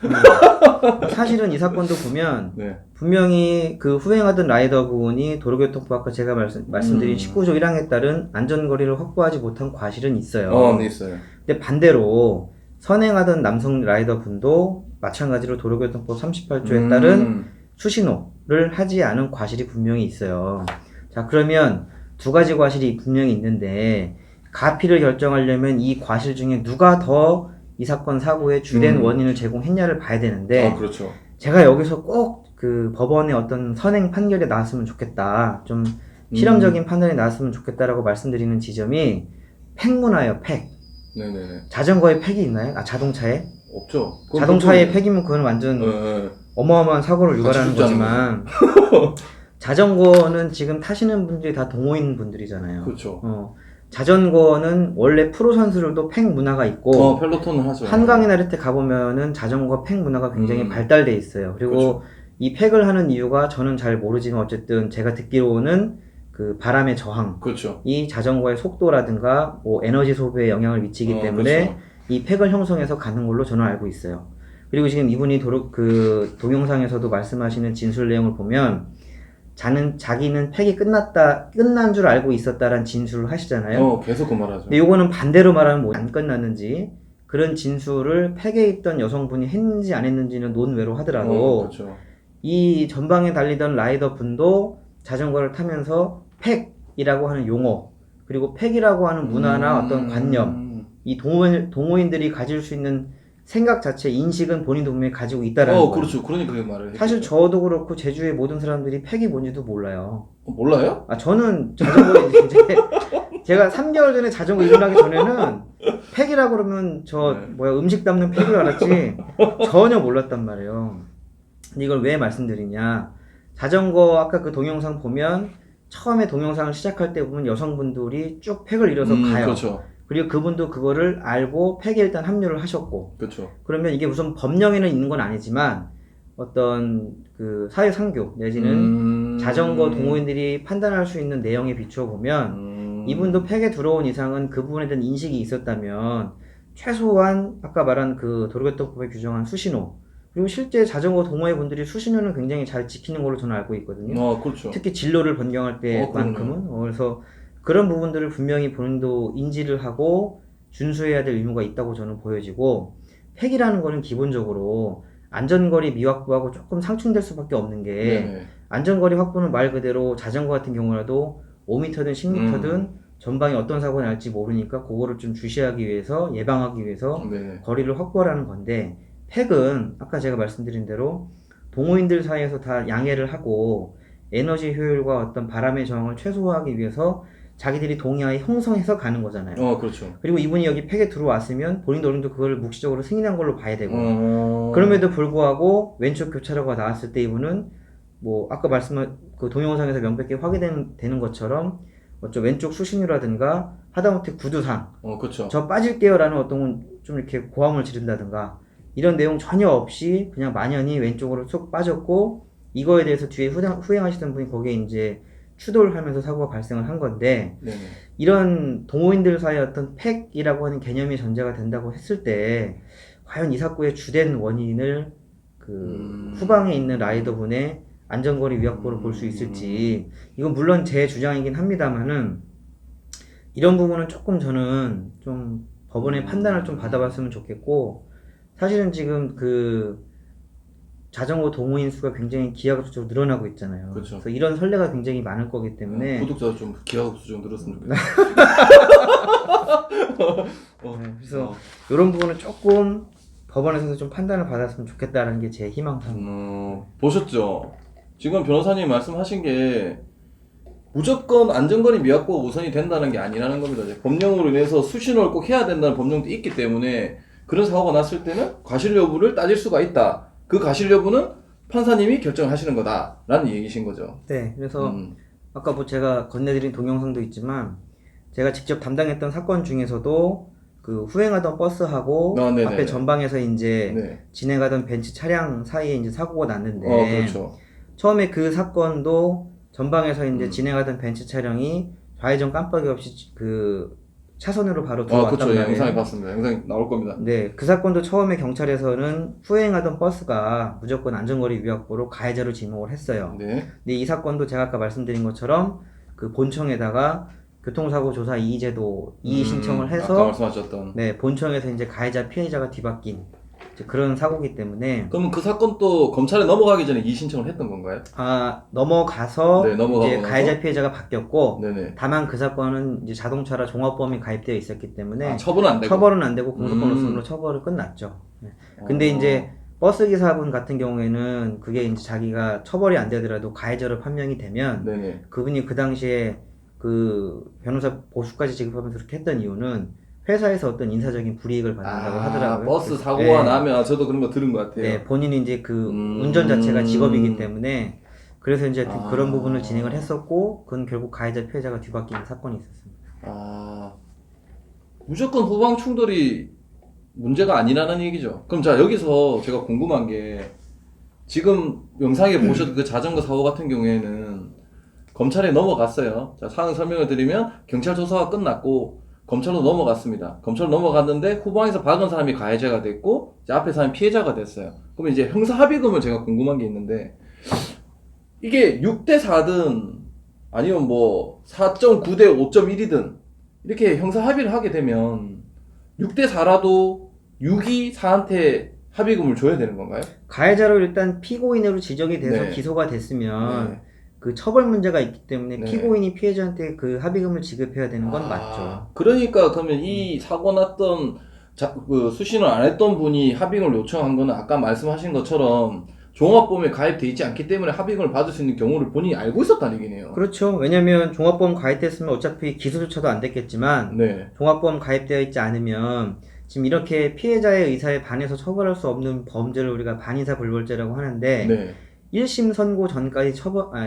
사실은 이 사건도 보면 네. 분명히 그 후행하던 라이더분이 도로교통법 아까 제가 말씀드린 19조 1항에 따른 안전거리를 확보하지 못한 과실은 있어요. 네, 있어요. 근데 반대로 선행하던 남성 라이더분도 마찬가지로 도로교통법 38조에 따른 수신호를 하지 않은 과실이 분명히 있어요. 자, 그러면 두 가지 과실이 분명히 있는데 가피를 결정하려면 이 과실 중에 누가 더 이 사건 사고의 주된 원인을 제공했냐를 봐야 되는데, 그렇죠. 제가 여기서 꼭 그 법원의 어떤 선행 판결이 나왔으면 좋겠다, 좀 실험적인 판단이 나왔으면 좋겠다라고 말씀드리는 지점이 팩문화예요. 팩. 네네네. 자전거에 팩이 있나요? 자동차에? 없죠. 자동차에 팩이면 그건 완전 어마어마한 사고를 유발하는 거지만 자전거는 지금 타시는 분들이 다 동호인 분들이잖아요. 그렇죠. 자전거는 원래 프로 선수들도 팩 문화가 있고 펠로톤을 하죠. 한강이나 이럴 때 가보면은 자전거 팩 문화가 굉장히 발달돼 있어요. 그리고 그렇죠. 이 팩을 하는 이유가 저는 잘 모르지만 어쨌든 제가 듣기로는 그 바람의 저항, 그렇죠. 이 자전거의 속도라든가 뭐 에너지 소비에 영향을 미치기 때문에 그렇죠. 이 팩을 형성해서 가는 걸로 저는 알고 있어요. 그리고 지금 이분이 동영상에서도 말씀하시는 진술 내용을 보면 자기는 팩이 끝난 줄 알고 있었다라는 진술을 하시잖아요. 계속 그 말하죠. 근데 요거는 반대로 말하면 안 끝났는지, 그런 진술을 팩에 있던 여성분이 했는지 안 했는지는 논외로 하더라도 그렇죠. 이 전방에 달리던 라이더 분도 자전거를 타면서 팩이라고 하는 용어, 그리고 팩이라고 하는 문화나 어떤 관념, 이 동호인들이 가질 수 있는 생각 자체, 인식은 본인도 분명히 가지고 있다라는 거예요. 그렇죠. 그러니까 그 말을 했죠. 사실 저도 그렇고 제주의 모든 사람들이 팩이 뭔지도 몰라요. 몰라요? 저는 자전거에 이제 제가 3개월 전에 자전거 입문하기 전에는 팩이라고 그러면 음식 담는 팩을 알았지 전혀 몰랐단 말이에요. 근데 이걸 왜 말씀드리냐, 자전거 아까 그 동영상 보면 처음에 동영상을 시작할 때 보면 여성분들이 쭉 팩을 이뤄서 가요. 그렇죠. 그리고 그분도 그거를 알고 팩에 일단 합류를 하셨고, 그렇죠. 그러면 이게 무슨 법령에는 있는 건 아니지만 어떤 그 사회 상교 내지는 자전거 동호인들이 판단할 수 있는 내용에 비추어 보면 이분도 팩에 들어온 이상은 그 부분에 대한 인식이 있었다면 최소한 아까 말한 그 도로교통법에 규정한 수신호, 그리고 실제 자전거 동호회 분들이 수신호는 굉장히 잘 지키는 걸로 저는 알고 있거든요. 그렇죠. 특히 진로를 변경할 때만큼은. 그래서 그런 부분들을 분명히 본인도 인지를 하고 준수해야 될 의무가 있다고 저는 보여지고, 팩이라는 거는 기본적으로 안전거리 미확보하고 조금 상충될 수밖에 없는 게, 네네. 안전거리 확보는 말 그대로 자전거 같은 경우라도 5m든 10m든 전방에 어떤 사고가 날지 모르니까 그거를 좀 주시하기 위해서, 예방하기 위해서 네네. 거리를 확보하라는 건데, 팩은 아까 제가 말씀드린 대로 동호인들 사이에서 다 양해를 하고 에너지 효율과 어떤 바람의 저항을 최소화하기 위해서 자기들이 동의하에 형성해서 가는 거잖아요. 그렇죠. 그리고 이분이 여기 팩에 들어왔으면 본인도 어느 정도 그걸 묵시적으로 승인한 걸로 봐야 되고, 그럼에도 불구하고 왼쪽 교차로가 나왔을 때 이분은 뭐 아까 말씀한 그 동영상에서 명백히 확인되는 것처럼 왼쪽 수신호라든가 하다못해 구두상 그렇죠. 저 빠질게요 라는 어떤 좀 이렇게 고함을 지른다든가 이런 내용 전혀 없이 그냥 만연히 왼쪽으로 쏙 빠졌고 이거에 대해서 뒤에 후행하시던 분이 거기에 이제 추돌을 하면서 사고가 발생을 한 건데 네네. 이런 동호인들 사이의 어떤 팩이라고 하는 개념이 전제가 된다고 했을 때 과연 이 사고의 주된 원인을 그 후방에 있는 라이더분의 안전거리 위약부로 볼 수 있을지 이건 물론 제 주장이긴 합니다만은 이런 부분은 조금 저는 좀 법원의 판단을 좀 받아봤으면 좋겠고 사실은 지금 그 자전거 동호인 수가 굉장히 기하급수적으로 늘어나고 있잖아요. 그렇죠. 그래서 이런 선례가 굉장히 많을 거기 때문에 구독자 좀 기하급수 좀 늘었으면 좋겠어요. 네, 그래서 이런 부분은 조금 법원에서 좀 판단을 받았으면 좋겠다는 게 제 희망사항입니다. 보셨죠? 지금 변호사님 말씀하신 게 무조건 안전거리 미확보가 우선이 된다는 게 아니라는 겁니다. 이제 법령으로 인해서 수신호를 꼭 해야 된다는 법령도 있기 때문에 그런 사고가 났을 때는 과실 여부를 따질 수가 있다. 그 과실 여부는 판사님이 결정하시는 거다라는 얘기신 거죠. 네, 그래서 아까 뭐 제가 건네드린 동영상도 있지만 제가 직접 담당했던 사건 중에서도 그 후행하던 버스하고 네네네. 앞에 전방에서 이제 네. 진행하던 벤츠 차량 사이에 이제 사고가 났는데 그렇죠. 처음에 그 사건도 전방에서 이제 진행하던 벤츠 차량이 좌회전 깜빡이 없이 그 차선으로 바로 들어왔단 그렇죠. 말이에요. 영상에 봤습니다. 영상이 나올 겁니다. 네, 그 사건도 처음에 경찰에서는 후행하던 버스가 무조건 안전거리 위약부로 가해자로 지목을 했어요. 네. 근데 이 사건도 제가 아까 말씀드린 것처럼 그 본청에다가 교통사고 조사 이의 제도 이의 신청을 아까 해서 말씀하셨던. 네, 본청에서 이제 가해자 피해자가 뒤바뀐 이제 그런 사고기 때문에 그러면 그 사건도 검찰에 넘어가기 전에 이의 신청을 했던 건가요? 넘어가서 네, 넘어가고 이제 나서? 가해자 피해자가 바뀌었고 네네. 다만 그 사건은 이제 자동차라 종합보험이 가입되어 있었기 때문에 처분은 안 되고. 처벌은 안 되고 공소권으로 처벌을 끝났죠. 네. 근데 이제 버스 기사분 같은 경우에는 그게 이제 자기가 처벌이 안 되더라도 가해자로 판명이 되면 네네. 그분이 그 당시에 그 변호사 보수까지 지급하면서 그렇게 했던 이유는 회사에서 어떤 인사적인 불이익을 받는다고 하더라고요. 버스 사고가 네. 나면 저도 그런 거 들은 것 같아요. 네, 본인이 이제 그 운전 자체가 직업이기 때문에 그래서 이제 그런 부분을 진행을 했었고 그건 결국 가해자 피해자가 뒤바뀌는 사건이 있었습니다. 무조건 후방 충돌이 문제가 아니라는 얘기죠. 그럼 자 여기서 제가 궁금한 게 지금 영상에 보셨던 그 자전거 사고 같은 경우에는 검찰에 넘어갔어요. 자 상황 설명을 드리면 경찰 조사가 끝났고 검찰로 넘어갔습니다. 검찰로 넘어갔는데 후방에서 박은 사람이 가해자가 됐고 이제 앞에 사람이 피해자가 됐어요. 그럼 이제 형사 합의금을 제가 궁금한 게 있는데 이게 6대 4든 아니면 뭐 4.9대 5.1이든 이렇게 형사 합의를 하게 되면 6대 4라도 6이 4한테 합의금을 줘야 되는 건가요? 가해자로 일단 피고인으로 지정이 돼서 네. 기소가 됐으면 네. 그 처벌 문제가 있기 때문에 네. 피고인이 피해자한테 그 합의금을 지급해야 되는 건 맞죠. 그러니까 그러면 이 사고 났던 그 수신을 안 했던 분이 합의금을 요청한 거는 아까 말씀하신 것처럼 종합보험에 가입돼 있지 않기 때문에 합의금을 받을 수 있는 경우를 본인이 알고 있었다는 얘기네요. 그렇죠. 왜냐면 종합보험 가입됐으면 어차피 기소조차도 안 됐겠지만 네. 종합보험 가입되어 있지 않으면 지금 이렇게 피해자의 의사에 반해서 처벌할 수 없는 범죄를 우리가 반의사불벌죄라고 하는데 네. 1심 선고 전까지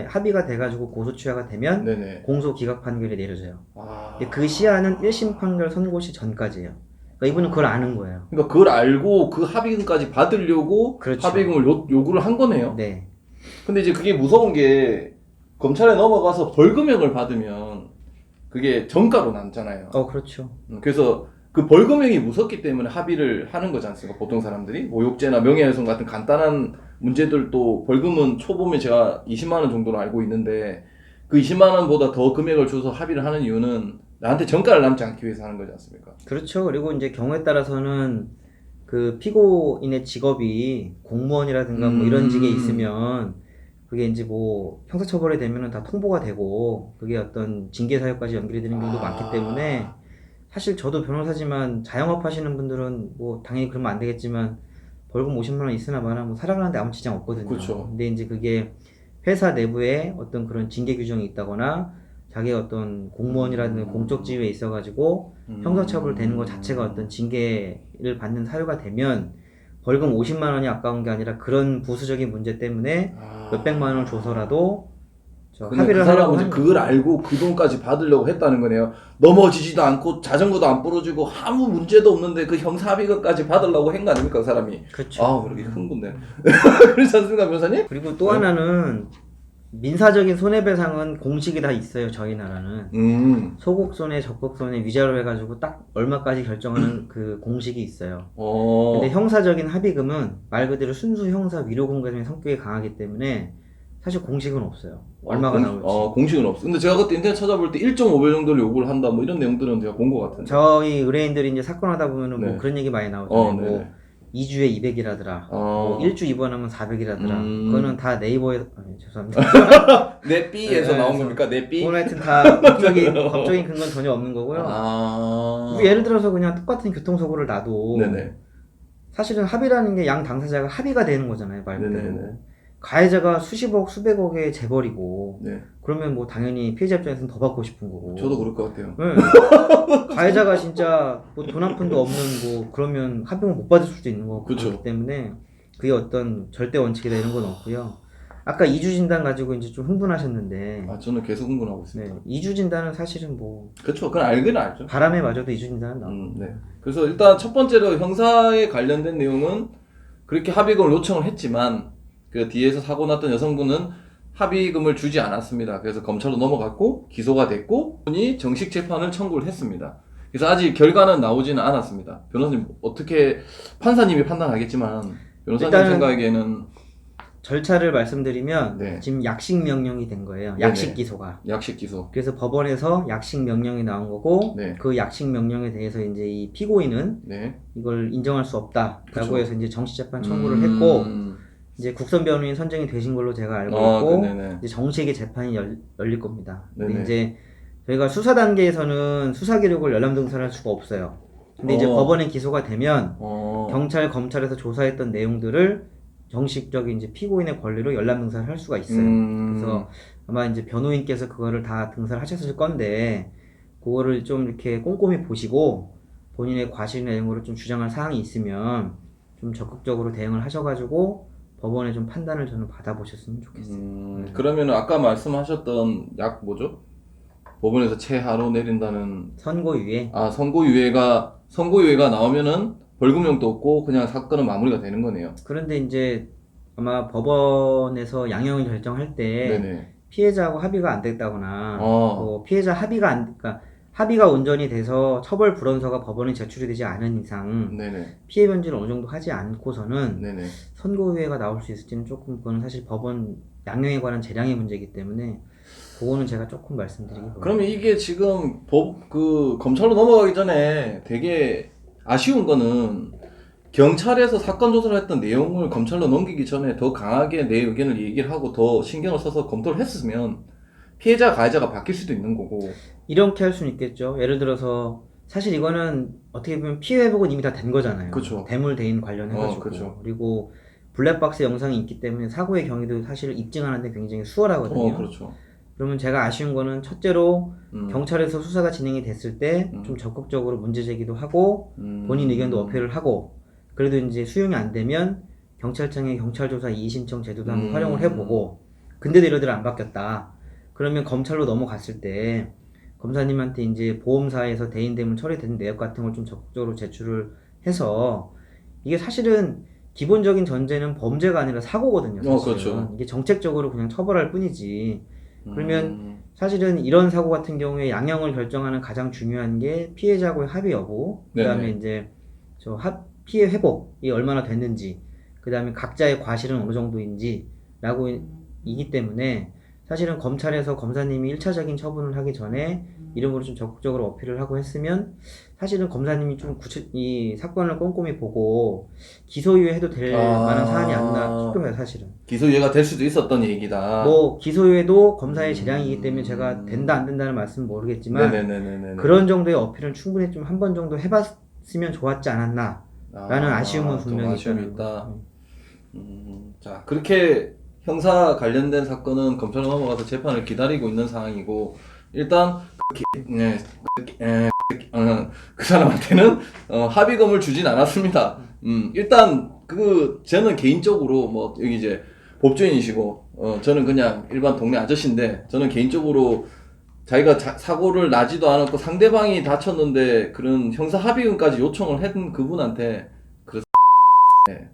합의가 돼가지고 고소 취하가 되면 네네. 공소 기각 판결이 내려져요. 근데 그 시한은 1심 판결 선고 시 전까지예요. 그러니까 이분은 그걸 아는 거예요. 그러니까 그걸 알고 그 합의금까지 받으려고 그렇죠. 합의금을 요구를 한 거네요. 네. 근데 이제 그게 무서운 게 검찰에 넘어가서 벌금형을 받으면 그게 정가로 남잖아요. 그렇죠. 그래서 그 벌금형이 무섭기 때문에 합의를 하는 거지 않습니까? 보통 사람들이 모욕죄나 명예훼손 같은 간단한 문제들도 벌금은 초범에 제가 20만 원 정도로 알고 있는데 그 20만 원보다 더 금액을 줘서 합의를 하는 이유는 나한테 정가를 남지 않기 위해서 하는 거지 않습니까? 그렇죠. 그리고 이제 경우에 따라서는 그 피고인의 직업이 공무원이라든가 뭐 이런 직에 있으면 그게 이제 뭐 형사처벌이 되면은 다 통보가 되고 그게 어떤 징계 사유까지 연결이 되는 경우도 많기 때문에 사실 저도 변호사지만 자영업 하시는 분들은 뭐 당연히 그러면 안 되겠지만 벌금 50만 원 있으나 마나 뭐 살아가는데 아무 지장 없거든요. 그렇죠. 근데 이제 그게 회사 내부에 어떤 그런 징계 규정이 있다거나 자기가 어떤 공무원이라든가 공적 지위에 있어가지고 형사처벌 되는 것 자체가 어떤 징계를 받는 사유가 되면 벌금 50만 원이 아까운 게 아니라 그런 부수적인 문제 때문에 몇백만 원을 줘서라도 저 근데 합의를 그 사람은 하려고 이제 하는 그걸 거죠. 알고 그 돈까지 받으려고 했다는 거네요. 넘어지지도 않고 자전거도 안 부러지고 아무 문제도 없는데 그 형사 합의금까지 받으려고 한 거 아닙니까 그 사람이? 그렇죠. 아 그렇게 흥분돼. 그렇지 않습니까 변호사님? 그리고 또 하나는 민사적인 손해배상은 공식이 다 있어요. 저희 나라는 소곡손해, 적극손해, 위자료 해가지고 딱 얼마까지 결정하는 그 공식이 있어요. 근데 형사적인 합의금은 말 그대로 순수 형사 위로공개의 성격이 강하기 때문에 사실 공식은 없어요. 얼마가 나올지. 공식은 없어. 근데 제가 그때 인터넷 찾아볼 때 1.5배 정도를 요구를 한다 뭐 이런 내용들은 제가 본 것 같은데. 저희 의뢰인들이 이제 사건 하다 보면은 네. 뭐 그런 얘기 많이 나오잖아요. 네네. 뭐 2주에 200이라더라. 뭐 1주 입원하면 400이라더라. 그거는 다 네이버에 죄송합니다. 내 B에서 네, 나온 그래서 겁니까? 내 B? 그건 하여튼 다 법적인 근거는 전혀 없는 거고요. 뭐 예를 들어서 그냥 똑같은 교통사고를 나도 네네. 사실은 합의라는 게 양 당사자가 합의가 되는 거잖아요. 말 그대로. 네네네. 가해자가 수십억, 수백억의 재벌이고 네. 그러면 뭐 당연히 피해자 입장에서는 더 받고 싶은 거고. 저도 그럴 것 같아요. 네. 가해자가 진짜 뭐 돈 한 푼도 없는 뭐 그러면 합의금 못 받을 수도 있는 거고 그쵸. 그렇기 때문에 그게 어떤 절대 원칙이다 이런 건 없고요. 아까 이주 진단 가지고 이제 좀 흥분하셨는데 저는 계속 흥분하고 있습니다. 네, 이주 진단은 사실은 뭐 그렇죠. 그건 알긴 알죠. 바람에 맞아도 이주 진단은 나옵니다. 네. 그래서 일단 첫 번째로 형사에 관련된 내용은 그렇게 합의금을 요청을 했지만 그 뒤에서 사고 났던 여성분은 합의금을 주지 않았습니다. 그래서 검찰로 넘어갔고 기소가 됐고 분이 정식 재판을 청구를 했습니다. 그래서 아직 결과는 나오지는 않았습니다. 변호사님 어떻게 판사님이 판단하겠지만 변호사님 일단은 생각에는 절차를 말씀드리면 네. 지금 약식 명령이 된 거예요. 네네. 약식 기소가. 약식 기소. 그래서 법원에서 약식 명령이 나온 거고 네. 그 약식 명령에 대해서 이제 이 피고인은 네. 이걸 인정할 수 없다라고 그쵸. 해서 이제 정식 재판 청구를 했고 이제 국선 변호인 선정이 되신 걸로 제가 알고 있고 네네. 이제 정식의 재판이 열릴 겁니다. 근데 네네. 이제 저희가 수사 단계에서는 수사 기록을 열람 등산할 수가 없어요. 근데 이제 법원에 기소가 되면 경찰, 검찰에서 조사했던 내용들을 정식적인 이제 피고인의 권리로 열람 등산을 할 수가 있어요. 그래서 아마 이제 변호인께서 그거를 다 등산을 하셨을 건데 그거를 좀 이렇게 꼼꼼히 보시고 본인의 과실이나 이런 거를 좀 주장할 사항이 있으면 좀 적극적으로 대응을 하셔가지고 법원의 좀 판단을 저는 받아보셨으면 좋겠어요. 그러면 아까 말씀하셨던 약 뭐죠? 법원에서 최하로 내린다는 선고유예. 선고유예가 나오면은 벌금형도 없고 그냥 사건은 마무리가 되는 거네요. 그런데 이제 아마 법원에서 양형을 결정할 때 네네. 피해자하고 합의가 안 됐다거나 뭐 피해자 그러니까 합의가 온전히 돼서 처벌 불원서가 법원에 제출이 되지 않은 이상 네네. 피해 변제를 어느 정도 하지 않고서는 네네. 선고유예가 나올 수 있을지는 조금 그거는 사실 법원 양형에 관한 재량의 문제이기 때문에 그거는 제가 조금 말씀드리기 어려워요. 그러면 이게 지금 검찰로 넘어가기 전에 되게 아쉬운 거는 경찰에서 사건 조사를 했던 내용을 검찰로 넘기기 전에 더 강하게 내 의견을 얘기를 하고 더 신경을 써서 검토를 했으면 피해자, 가해자가 바뀔 수도 있는 거고. 이렇게 할 수는 있겠죠. 예를 들어서 사실 이거는 어떻게 보면 피해 회복은 이미 다 된 거잖아요. 그쵸. 대물 대인 관련해가지고 그쵸. 그리고 블랙박스 영상이 있기 때문에 사고의 경위도 사실 입증하는데 굉장히 수월하거든요. 그렇죠. 그러면 제가 아쉬운 거는 첫째로 경찰에서 수사가 진행이 됐을 때 좀 적극적으로 문제 제기도 하고 본인 의견도 어필을 하고 그래도 이제 수용이 안 되면 경찰청의 경찰조사 이의신청 제도도 한번 활용을 해보고 근데도 이러더라 안 바뀌었다. 그러면 검찰로 넘어갔을 때 검사님한테 이제 보험사에서 대인대물 처리된 내역 같은 걸 좀 적극적으로 제출을 해서 이게 사실은 기본적인 전제는 범죄가 아니라 사고거든요. 사실은. 그렇죠. 이게 정책적으로 그냥 처벌할 뿐이지. 그러면 사실은 이런 사고 같은 경우에 양형을 결정하는 가장 중요한 게 피해자하고의 합의 여부, 그 다음에 네네. 이제 피해 회복이 얼마나 됐는지, 그 다음에 각자의 과실은 어느 정도인지, 라고 이기 때문에 사실은 검찰에서 검사님이 1차적인 처분을 하기 전에 이런 거를 좀 적극적으로 어필을 하고 했으면 사실은 검사님이 좀 이 사건을 꼼꼼히 보고 기소유예 해도 될 만한 사안이 아니나 싶어요, 사실은. 기소유예가 될 수도 있었던 얘기다. 뭐 기소유예도 검사의 재량이기 때문에 제가 된다 안 된다는 말씀은 모르겠지만 네네네네네. 그런 정도의 어필은 충분히 좀 한 번 정도 해봤으면 좋았지 않았나 라는 아쉬움은 분명히 아쉬움이 있다는 있다. 자, 그렇게 형사 관련된 사건은 검찰로 넘어가서 재판을 기다리고 있는 상황이고 일단 그 사람한테는 합의금을 주진 않았습니다. 일단 저는 개인적으로 뭐 여기 이제 법조인이시고 저는 그냥 일반 동네 아저씨인데 저는 개인적으로 자기가 사고를 나지도 않았고 상대방이 다쳤는데 그런 형사 합의금까지 요청을 했던 그분한테 그 네.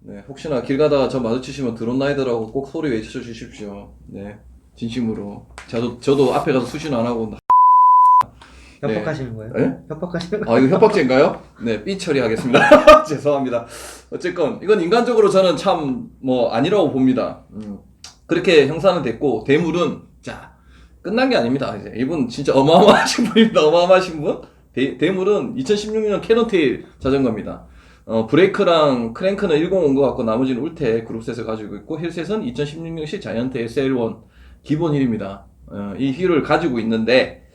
네, 혹시나 길 가다가 저 마주치시면 드론 라이더라고 꼭 소리 외쳐 주십시오. 네, 진심으로. 저도 앞에 가서 수신 안 하고. 협박하시는 거예요? 네? 협박하시는 거예요? 아, 이거 협박죄인가요? 네, 삐 처리하겠습니다. 죄송합니다. 어쨌건 이건 인간적으로 저는 참 뭐 아니라고 봅니다. 그렇게 형사는 됐고 대물은 자 끝난 게 아닙니다. 이제 이분 진짜 어마어마하신 분입니다. 어마어마하신 분. 대물은 2016년 캐논테일 자전거입니다. 브레이크랑 크랭크는 10 온 것 같고 나머지는 울테 그룹셋을 가지고 있고 휠셋은 2016년식 자이언트 SL1 기본 휠입니다. 이 휠을 가지고 있는데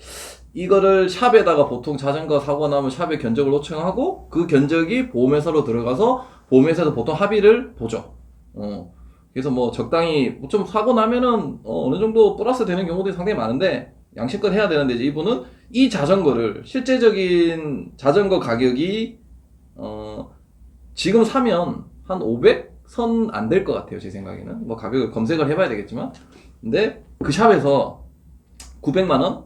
이거를 샵에다가 보통 자전거 사고 나면 샵에 견적을 요청하고 그 견적이 보험회사로 들어가서 보험회사도 보통 합의를 보죠. 그래서 뭐 적당히 좀 사고 나면은 어느 정도 플러스 되는 경우들이 상당히 많은데 양심껏 해야 되는데 이제 이분은 이 자전거를 실제적인 자전거 가격이 지금 사면 한 500선 안 될 것 같아요. 제 생각에는 뭐 가격을 검색을 해봐야 되겠지만 근데 그 샵에서 900만원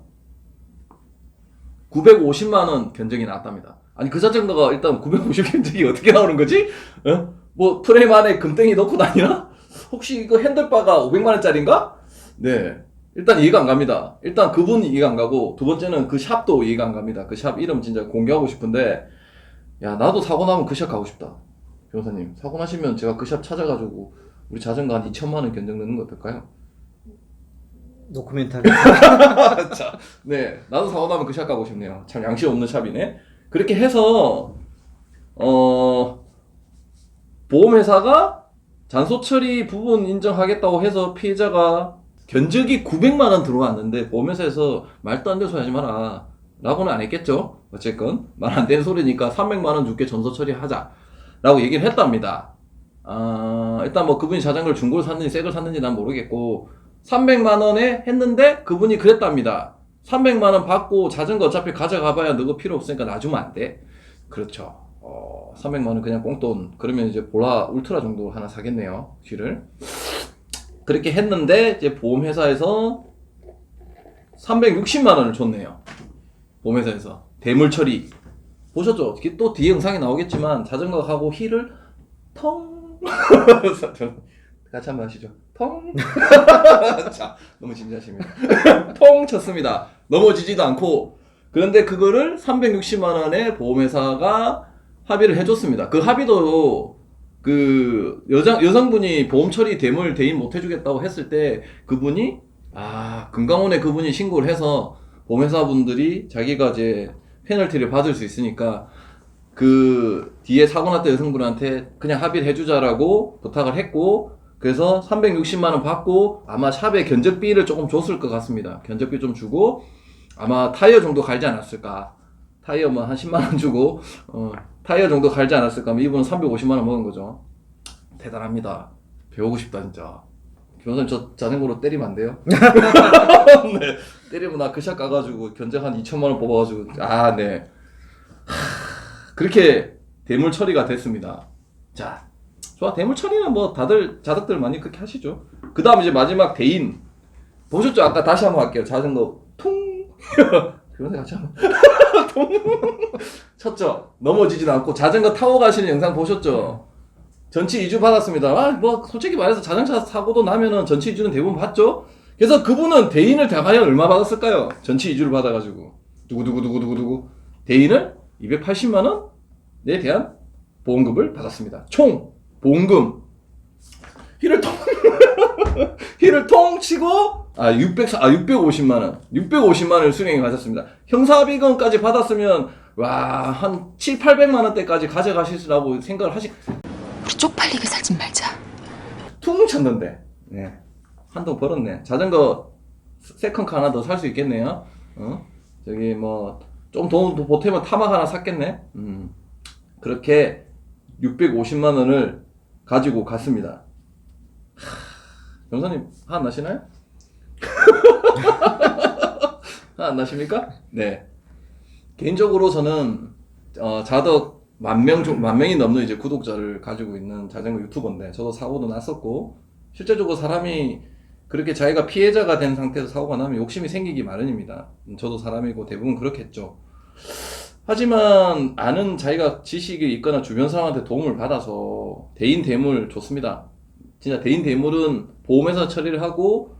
950만원 견적이 나왔답니다. 아니 그 자전거가 일단 950 견적이 어떻게 나오는 거지? 뭐 프레임 안에 금땡이 넣고 다니나? 혹시 이거 핸들바가 500만원짜리인가? 네, 일단 이해가 안 갑니다. 일단 그분 이해가 안 가고 두 번째는 그 샵도 이해가 안 갑니다. 그 샵 이름 진짜 공개하고 싶은데 야 나도 사고 나면 그 샵 가고 싶다. 변호사님 사고 나시면 제가 그 샵 찾아가지고 우리 자전거 한 2천만원 견적 넣는 거 어떨까요? 노코멘트하게. 자, 네, 나도 사고 나면 그 샵 가고 싶네요. 참 양심 없는 샵이네. 그렇게 해서 보험회사가 잔소 처리 부분 인정하겠다고 해서 피해자가 견적이 900만원 들어왔는데 보험회사에서 말도 안 되는 소리 하지 마라 라고는 안 했겠죠. 어쨌건 말 안 되는 소리니까 300만원 줄게 전소 처리하자 라고 얘기를 했답니다. 일단 뭐 그분이 자전거를 중고를 샀는지 새걸 샀는지 난 모르겠고 300만원에 했는데 그분이 그랬답니다. 300만원 받고 자전거 어차피 가져가봐야 너거 필요 없으니까 놔주면 안 돼. 그렇죠. 300만원 그냥 꽁돈. 그러면 이제 보라 울트라 정도 하나 사겠네요. 휠을. 그렇게 했는데 이제 보험회사에서 360만원을 줬네요. 보험회사에서 대물 처리. 보셨죠? 또 뒤에 영상이 나오겠지만 자전거하고 휠을 텅 같이 한번 하시죠. 텅. 자, 너무 진지하십니다. 통 쳤습니다. 넘어지지도 않고. 그런데 그거를 360만원에 보험회사가 합의를 해줬습니다. 그 합의도 그 여성분이 보험 처리 대물 대인 못 해주겠다고 했을 때 그분이 금강원에 그분이 신고를 해서 보험회사 분들이 자기가 이제 페널티를 받을 수 있으니까 그 뒤에 사고 났던 여성분한테 그냥 합의를 해주자라고 부탁을 했고 그래서 360만원 받고 아마 샵에 견적비를 조금 줬을 것 같습니다. 견적비 좀 주고 아마 타이어 정도 갈지 않았을까. 타이어 뭐 한 10만원 주고 타이어 정도 갈지 않았을까. 이분은 350만원 먹은 거죠. 대단합니다. 배우고 싶다 진짜. 변호사님 저 자전거로 때리면 안 돼요? 네. 때리면 나 그 샵 가가지고 견적 한 2천만원 뽑아가지고 네. 그렇게 대물 처리가 됐습니다. 자, 좋아. 대물 처리는 뭐 다들 자덕들 많이 그렇게 하시죠. 그 다음 이제 마지막 대인 보셨죠? 아까 다시 한번 할게요. 자전거 퉁 그런데 같이 한번 퉁 쳤죠. 넘어지지도 않고 자전거 타고 가시는 영상 보셨죠? 전치 2주 받았습니다. 뭐 솔직히 말해서 자전거 사고도 나면은 전치 2주는 대부분 받죠. 그래서 그분은 대인을 과연 얼마 받았을까요? 전치 2주를 받아가지고 두구두구두구두구 대인을 280만원에 대한 보험금을 받았습니다. 총 보험금 힐을 통 치고 650만원 650만원을 수령해 가셨습니다. 형사합의금까지 받았으면 한 7, 800만원대까지 가져가시라고 생각을 우리 쪽팔리게 살진 말자. 퉁 쳤는데 한동 벌었네. 자전거 세컨카 하나 더 살 수 있겠네요. 저기 뭐 좀 돈 보태면 타막 하나 샀겠네. 그렇게 650만원을 가지고 갔습니다. 변호사님 화 안 나시나요? 화 안 나십니까? 네. 개인적으로 저는 자덕 만 명이 넘는 이제 구독자를 가지고 있는 자전거 유튜버인데 저도 사고도 났었고 실제적으로 사람이 그렇게 자기가 피해자가 된 상태에서 사고가 나면 욕심이 생기기 마련입니다. 저도 사람이고 대부분 그렇겠죠. 하지만 아는 자기가 지식이 있거나 주변 사람한테 도움을 받아서 대인 대물 좋습니다. 진짜 대인 대물은 보험회사 처리를 하고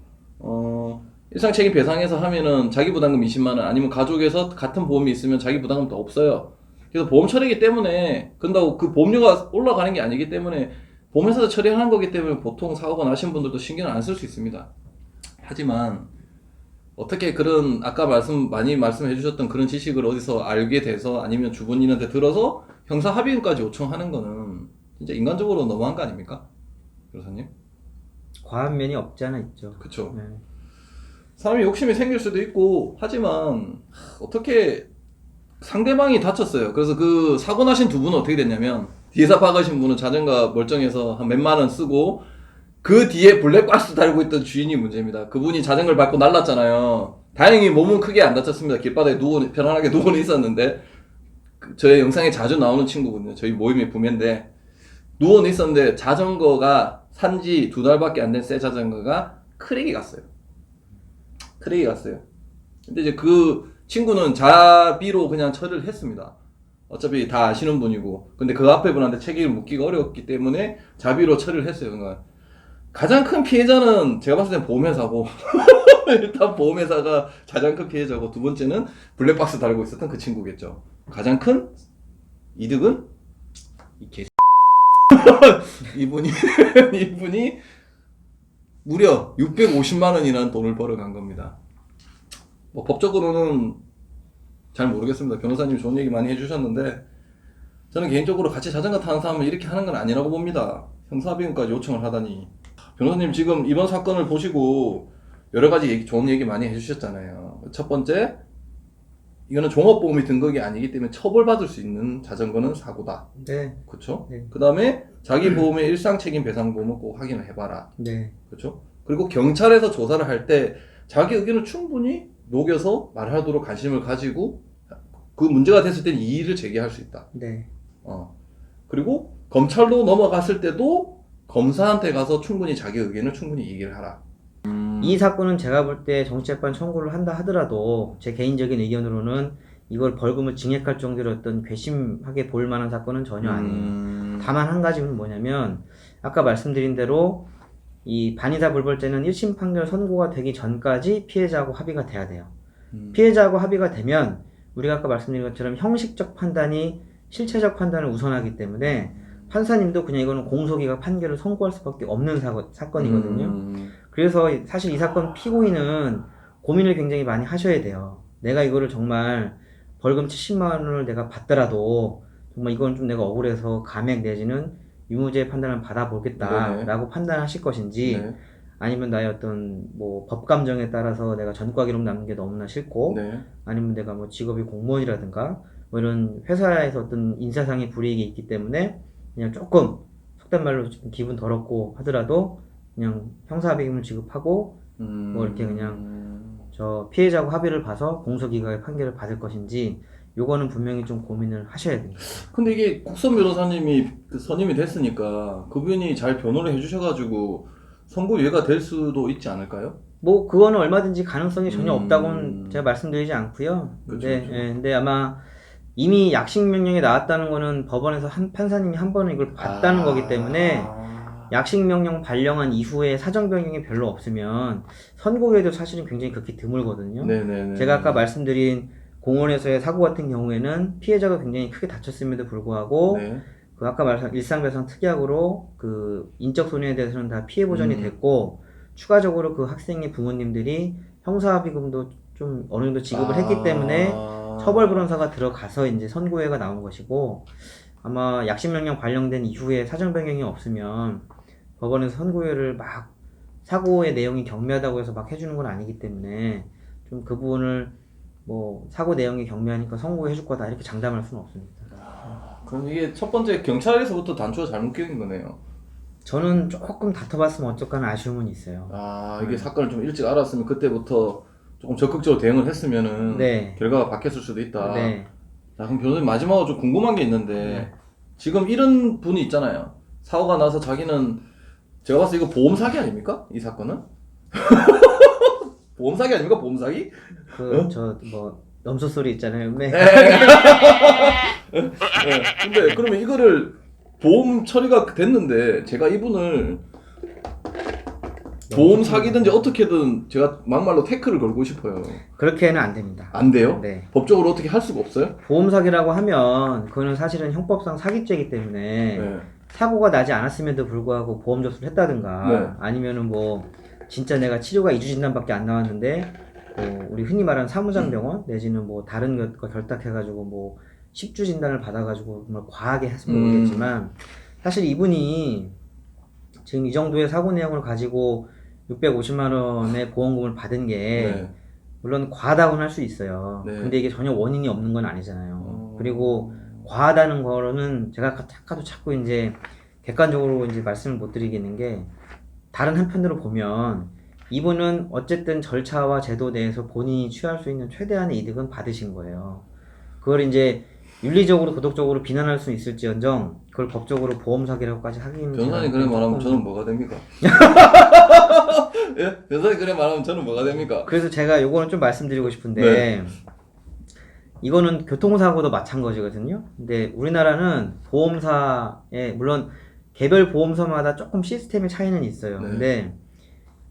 일상책임 배상해서 하면은 자기 부담금 20만 원 아니면 가족에서 같은 보험이 있으면 자기 부담금도 없어요. 그래서 보험 처리이기 때문에 그런다고 그 보험료가 올라가는 게 아니기 때문에 보험회사에서 처리하는 거기 때문에 보통 사고가 나신 분들도 신경을 안 쓸 수 있습니다. 하지만 어떻게 그런 아까 많이 말씀해 주셨던 그런 지식을 어디서 알게 돼서 아니면 주변인한테 들어서 형사 합의금까지 요청하는 거는 진짜 인간적으로 너무한 거 아닙니까? 변호사님? 과한 면이 없지 않아 있죠. 그쵸. 네. 사람이 욕심이 생길 수도 있고 하지만 어떻게 상대방이 다쳤어요. 그래서 그 사고 나신 두 분은 어떻게 됐냐면 뒤에서 박으신 분은 자전거 멀쩡해서 한 몇만 원 쓰고 그 뒤에 블랙박스 달고 있던 주인이 문제입니다. 그분이 자전거를 밟고 날랐잖아요. 다행히 몸은 크게 안 다쳤습니다. 길바닥에 편안하게 누워는 있었는데 저의 영상에 자주 나오는 친구거든요. 저희 모임의 부매인데 누워는 있었는데 자전거가 산지 2달밖에 안 된 새 자전거가 크랙이 갔어요. 근데 이제 그 친구는 자비로 그냥 처리를 했습니다. 어차피 다 아시는 분이고. 근데 그 앞에 분한테 책임을 묻기가 어려웠기 때문에 자비로 처리를 했어요. 그러니까 가장 큰 피해자는 제가 봤을 땐 보험회사고 일단 보험회사가 가장 큰 피해자고 두 번째는 블랙박스 달고 있었던 그 친구겠죠. 가장 큰 이득은 이 이분이 무려 650만 원이라는 돈을 벌어간 겁니다. 뭐 법적으로는 잘 모르겠습니다. 변호사님이 좋은 얘기 많이 해주셨는데 저는 개인적으로 같이 자전거 타는 사람은 이렇게 하는 건 아니라고 봅니다. 형사비용까지 요청을 하다니. 변호사님 지금 이번 사건을 보시고 여러 가지 좋은 얘기 많이 해주셨잖아요. 첫 번째, 이거는 종합보험이 등급이 아니기 때문에 처벌받을 수 있는 자전거는 사고다. 네. 그렇죠? 네. 그 다음에 자기 보험의 일상책임 배상보험은 꼭 확인을 해봐라. 네. 그렇죠? 그리고 경찰에서 조사를 할 때 자기 의견을 충분히 녹여서 말하도록 관심을 가지고 그 문제가 됐을 때는 이의를 제기할 수 있다. 네. 그리고 검찰로 넘어갔을 때도 검사한테 가서 충분히 자기 의견을 충분히 얘기를 하라. 이 사건은 제가 볼 때 정치재판 청구를 한다 하더라도 제 개인적인 의견으로는 이걸 벌금을 증액할 정도로 어떤 괘씸하게 볼 만한 사건은 전혀 아니에요. 다만 한 가지는 뭐냐면 아까 말씀드린 대로 이 반의사 불벌죄는 1심 판결 선고가 되기 전까지 피해자하고 합의가 돼야 돼요. 피해자하고 합의가 되면 우리가 아까 말씀드린 것처럼 형식적 판단이 실체적 판단을 우선하기 때문에 판사님도 그냥 이거는 공소기각 판결을 선고할 수밖에 없는 사건이거든요. 그래서 사실 이 사건 피고인은 고민을 굉장히 많이 하셔야 돼요. 내가 이거를 정말 벌금 70만 원을 내가 받더라도 정말 이건 좀 내가 억울해서 감액 내지는 유무죄 판단을 받아보겠다라고 판단하실 것인지 네. 아니면 나의 어떤 뭐 법감정에 따라서 내가 전과 기록 남는 게 너무나 싫고 네. 아니면 내가 뭐 직업이 공무원이라든가 뭐 이런 회사에서 어떤 인사상의 불이익이 있기 때문에 그냥 조금 속된 말로 좀 기분 더럽고 하더라도 그냥 형사합의금을 지급하고 뭐 이렇게 그냥 저 피해자하고 합의를 봐서 공소기각의 판결을 받을 것인지 요거는 분명히 좀 고민을 하셔야 됩니다. 근데 이게 국선 변호사님이 선임이 됐으니까 그분이 잘 변호를 해주셔가지고 선고유예가 될 수도 있지 않을까요? 뭐 그거는 얼마든지 가능성이 전혀 없다고는 제가 말씀드리지 않고요. 근데, 그렇죠. 예, 근데 아마 이미 약식 명령이 나왔다는 거는 법원에서 판사님이 한 번은 이걸 봤다는 거기 때문에 약식 명령 발령한 이후에 사정 변경이 별로 없으면 선고유예도 사실은 굉장히 극히 드물거든요. 네네네. 제가 아까 말씀드린 공원에서의 사고 같은 경우에는 피해자가 굉장히 크게 다쳤음에도 불구하고 네. 그 아까 말한 일상배상 특약으로 그 인적 손해에 대해서는 다 피해 보전이 됐고 추가적으로 그 학생의 부모님들이 형사합의금도 좀 어느 정도 지급을 했기 때문에 처벌 불원사가 들어가서 이제 선고유예가 나온 것이고 아마 약식명령 발령된 이후에 사정 변경이 없으면 법원에서 선고유예를 막 사고의 내용이 경미하다고 해서 막 해주는 건 아니기 때문에 좀 그 부분을 뭐 사고 내용이 경미하니까 선고해 줄 거다 이렇게 장담할 수는 없습니다. 그럼 이게 첫 번째 경찰에서부터 단추가 잘못 끼는 거네요. 저는 조금 다퉈봤으면 어쩔까 하는 아쉬움은 있어요. 이게 사건을 좀 일찍 알았으면 그때부터 조금 적극적으로 대응을 했으면은 네. 결과가 바뀌었을 수도 있다. 네. 자, 그럼 변호사님 마지막으로 좀 궁금한 게 있는데 지금 이런 분이 있잖아요. 사고가 나서 자기는 제가 봤을 때 이거 보험 사기 아닙니까? 이 사건은? 보험 사기 아닙니까? 보험 사기? 저 뭐 염소 소리 있잖아요. 네. 근데 그러면 이거를 보험 처리가 됐는데 제가 이분을 보험 사기든지 어떻게든 제가 막말로 태클을 걸고 싶어요. 그렇게는 안 됩니다. 안 돼요? 네. 법적으로 어떻게 할 수가 없어요? 보험 사기라고 하면 그거는 사실은 형법상 사기죄이기 때문에 네. 사고가 나지 않았음에도 불구하고 보험 접수를 했다든가 네. 아니면은 뭐 진짜 내가 치료가 2주 진단밖에 안 나왔는데 뭐 우리 흔히 말하는 사무장병원 내지는 뭐 다른 것과 결탁해가지고 뭐 10주 진단을 받아가지고 정말 과하게 했으면 모르겠지만 사실 이분이 지금 이 정도의 사고 내용을 가지고 650만 원의 보험금을 받은 게 네. 물론 과하다고는 할 수 있어요. 네. 근데 이게 전혀 원인이 없는 건 아니잖아요. 그리고 과하다는 거는 제가 아까도 자꾸 이제 객관적으로 이제 말씀을 못 드리겠는 게 다른 한편으로 보면 이분은 어쨌든 절차와 제도 내에서 본인이 취할 수 있는 최대한의 이득은 받으신 거예요. 그걸 이제 윤리적으로 도덕적으로 비난할 수 있을지언정 그걸 법적으로 보험 사기라고까지 하기는 변호사님 그래 말하면 저는 뭐가 됩니까? 예? 변호사님 그래 말하면 저는 뭐가 됩니까? 그래서 제가 요거는 좀 말씀드리고 싶은데 네. 이거는 교통사고도 마찬가지거든요. 근데 우리나라는 보험사에 물론 개별 보험사마다 조금 시스템의 차이는 있어요. 네. 근데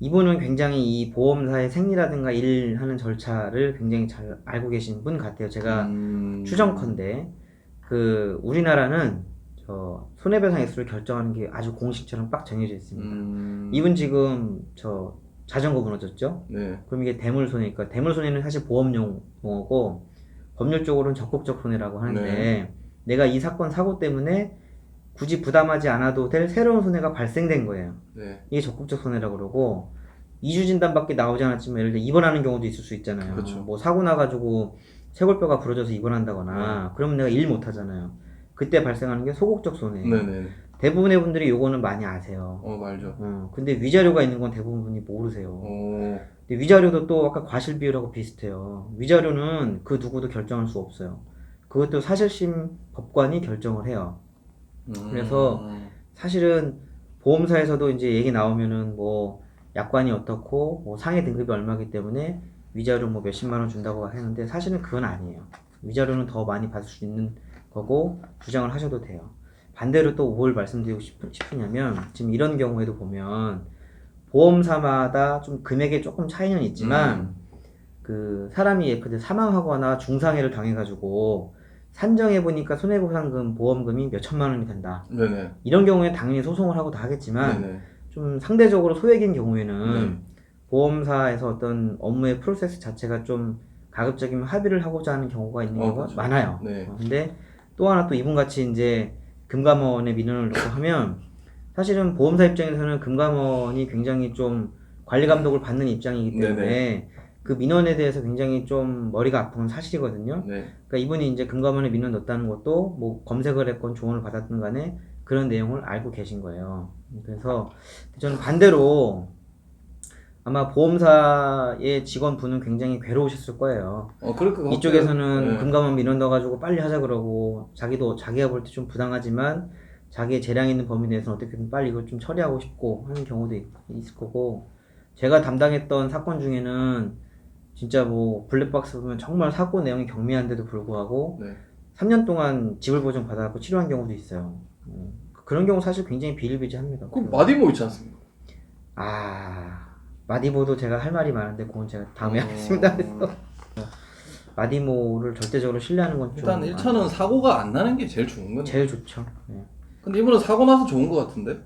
이분은 굉장히 이 보험사의 생리라든가 일하는 절차를 굉장히 잘 알고 계신 분 같아요. 제가 추정컨대 그 우리나라는 저 손해배상 액수를 결정하는 게 아주 공식처럼 빡 정해져 있습니다. 이분 지금 저 자전거 무너졌죠? 네. 그럼 이게 대물손해니까 대물손해는 사실 보험 용어고 법률적으로는 적극적 손해라고 하는데 네. 내가 이 사건 사고 때문에 굳이 부담하지 않아도 될 새로운 손해가 발생된 거예요. 네. 이게 적극적 손해라고 그러고 2주 진단밖에 나오지 않았지만 예를 들어 입원하는 경우도 있을 수 있잖아요. 그렇죠. 뭐 사고 나가지고 쇄골뼈가 부러져서 입원한다거나 그러면 내가 일 못하잖아요. 그때 발생하는 게 소극적 손해. 네네. 대부분의 분들이 요거는 많이 아세요. 알죠. 근데 위자료가 있는 건 대부분 분이 모르세요. 근데 위자료도 또 아까 과실비율하고 비슷해요. 위자료는 그 누구도 결정할 수 없어요. 그것도 사실심 법관이 결정을 해요. 그래서 사실은 보험사에서도 이제 얘기 나오면은 뭐 약관이 어떻고 뭐 상해 등급이 얼마기 때문에 위자료 뭐 몇십만 원 준다고 하는데 사실은 그건 아니에요. 위자료는 더 많이 받을 수 있는 거고 주장을 하셔도 돼요. 반대로 또 뭘 말씀드리고 싶으냐면 지금 이런 경우에도 보면 보험사마다 좀 금액에 조금 차이는 있지만 그 사람이 예컨대 사망하거나 중상해를 당해가지고 산정해보니까 손해보상금 보험금이 몇 천만 원이 된다. 네네. 이런 경우에 당연히 소송을 하고 다 하겠지만 네네. 좀 상대적으로 소액인 경우에는 네. 보험사에서 어떤 업무의 프로세스 자체가 좀 가급적이면 합의를 하고자 하는 경우가 있는 경우가 그렇죠. 많아요. 네. 근데 또 하나 또 이분같이 이제 금감원에 민원을 넣고 하면 사실은 보험사 입장에서는 금감원이 굉장히 좀 관리 감독을 받는 입장이기 때문에 네네. 그 민원에 대해서 굉장히 좀 머리가 아픈 건 사실이거든요. 네. 그러니까 이분이 이제 금감원에 민원 넣었다는 것도 뭐 검색을 했건 조언을 받았든 간에 그런 내용을 알고 계신 거예요. 그래서 저는 반대로 아마 보험사의 직원분은 굉장히 괴로우셨을 거예요. 그럴 것 같아요. 이쪽에서는 네. 금감원 민원 넣어가지고 빨리 하자 그러고 자기가 볼 때 좀 부당하지만 자기의 재량 있는 범위 내에서는 어떻게든 빨리 이걸 좀 처리하고 싶고 하는 경우도 있을 거고 제가 담당했던 사건 중에는 진짜 뭐 블랙박스 보면 정말 사고 내용이 경미한데도 불구하고 네. 3년 동안 지불 보증 받아갖고 치료한 경우도 있어요. 그런 경우 사실 굉장히 비일비재합니다. 그럼 마디모 있지 않습니까? 마디모도 제가 할 말이 많은데 그건 제가 다음에 하겠습니다. 그래서 마디모를 절대적으로 신뢰하는 건 좀 일단 1차는 사고가 안 나는 게 제일 좋은 거네. 제일 좋죠. 네. 근데 이분은 사고 나서 좋은 것 같은데?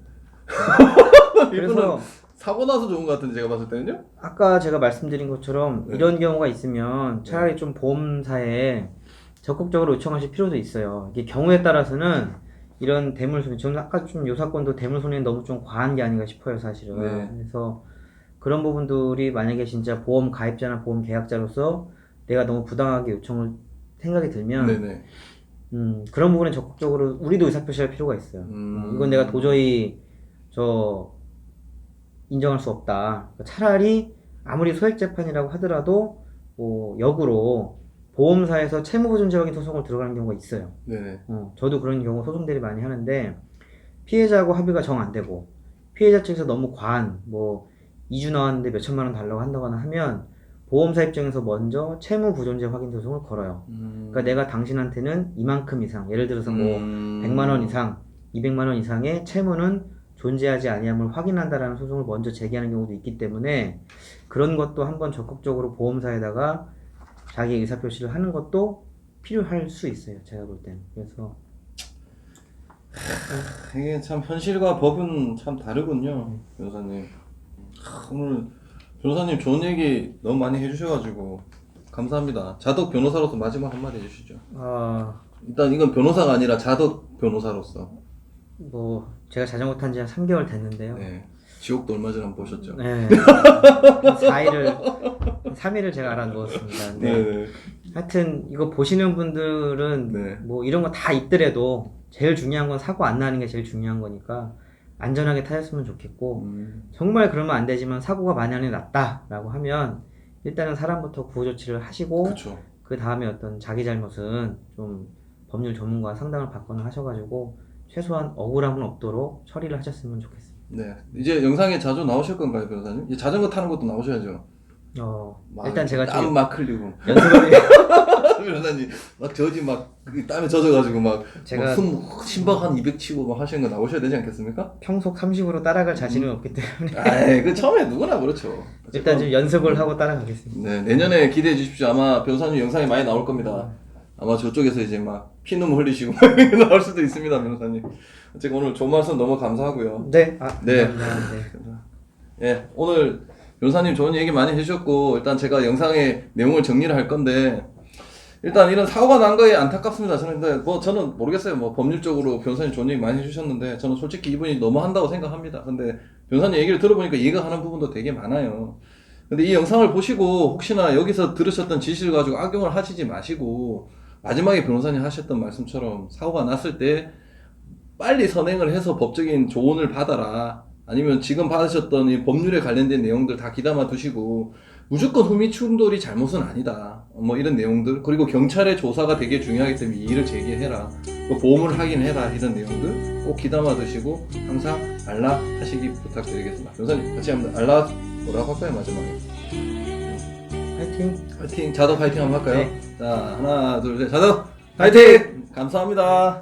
그래서 이분은 사고 나서 좋은 것 같은데 제가 봤을 때는요? 아까 제가 말씀드린 것처럼 네. 이런 경우가 있으면 차라리 좀 보험사에 적극적으로 요청하실 필요도 있어요. 이게 경우에 따라서는 이런 대물손해, 저는 아까 좀 요 사건도 대물손해는 너무 좀 과한 게 아닌가 싶어요, 사실은. 네. 그래서 그런 부분들이 만약에 진짜 보험 가입자나 보험 계약자로서 내가 너무 부당하게 요청을 생각이 들면 네네. 그런 부분에 적극적으로 우리도 의사표시할 필요가 있어요. 이건 내가 도저히 인정할 수 없다. 차라리 아무리 소액 재판이라고 하더라도 뭐 역으로 보험사에서 채무보존제 확인 소송을 들어가는 경우가 있어요. 네네. 저도 그런 경우 소송들이 많이 하는데 피해자하고 합의가 정 안 되고 피해자 측에서 너무 과한 뭐 2주 나왔는데 몇 천만 원 달라고 한다거나 하면 보험사 입장에서 먼저 채무보존제 확인 소송을 걸어요. 그러니까 내가 당신한테는 이만큼 이상, 예를 들어서 뭐 100만 원 이상, 200만 원 이상의 채무는 존재하지 아니함을 확인한다라는 소송을 먼저 제기하는 경우도 있기 때문에 그런 것도 한번 적극적으로 보험사에다가 자기 의사표시를 하는 것도 필요할 수 있어요. 제가 볼 때는. 그래서 이게 참 현실과 법은 참 다르군요, 변호사님. 오늘 변호사님 좋은 얘기 너무 많이 해주셔가지고 감사합니다. 자덕 변호사로서 마지막 한마디 해주시죠. 일단 이건 변호사가 아니라 자덕 변호사로서. 뭐 제가 자전거 탄 지 한 3개월 됐는데요. 네. 지옥도 얼마 전에 한번 보셨죠? 네. 3일을 제가 알아누웠습니다. 네. 하여튼 이거 보시는 분들은 네. 뭐 이런 거 다 있더라도 제일 중요한 건 사고 안 나는 게 제일 중요한 거니까 안전하게 타셨으면 좋겠고 정말 그러면 안 되지만 사고가 만약에 났다라고 하면 일단은 사람부터 구호 조치를 하시고 그렇죠. 그 다음에 어떤 자기 잘못은 좀 법률 전문가 상담을 받거나 하셔가지고 최소한 억울함은 없도록 처리를 하셨으면 좋겠습니다. 네. 이제 영상에 자주 나오실 건가요, 변호사님? 이제 자전거 타는 것도 나오셔야죠. 일단 제가 땀 막 흘리고. 연습을 변호사님 막 저지 막 땀에 젖어가지고 막 제가 심박 한 200 치고 막 하시는 거 나오셔야 되지 않겠습니까? 평속 30으로 따라갈 자신은 없기 때문에 아이, 그 처음에 누구나 그렇죠. 일단 좀 연습을 하고 따라가겠습니다. 네, 내년에 기대해 주십시오. 아마 변호사님 영상이 많이 나올 겁니다. 아마 저쪽에서 이제 막 피눈물 흘리시고 나올 수도 있습니다, 변호사님. 어쨌든 오늘 좋은 말씀 너무 감사하고요. 네. 네. 감사합니다. 예, 오늘 변호사님 좋은 얘기 많이 해주셨고 일단 제가 영상의 내용을 정리를 할 건데 일단 이런 사고가 난 거에 안타깝습니다. 저는 근데 뭐 저는 모르겠어요. 뭐 법률적으로 변호사님 좋은 얘기 많이 해주셨는데 저는 솔직히 이분이 너무 한다고 생각합니다. 근데 변호사님 얘기를 들어보니까 이해가 가는 부분도 되게 많아요. 근데 이 영상을 보시고 혹시나 여기서 들으셨던 지식을 가지고 악용을 하시지 마시고 마지막에 변호사님 하셨던 말씀처럼 사고가 났을 때 빨리 선행을 해서 법적인 조언을 받아라. 아니면 지금 받으셨던 이 법률에 관련된 내용들 다 귀담아 두시고 무조건 흠의 충돌이 잘못은 아니다. 뭐 이런 내용들 그리고 경찰의 조사가 되게 중요하기 때문에 이의를 제기해라. 또 보험을 확인해라. 이런 내용들 꼭 귀담아 두시고 항상 알라 하시기 부탁드리겠습니다. 변호사님 같이 한번 알라 뭐라고 할까요 마지막에? 화이팅! 화이팅! 자덕 화이팅 한번 할까요? 네. 자 하나 둘 셋 자덕 화이팅! 감사합니다.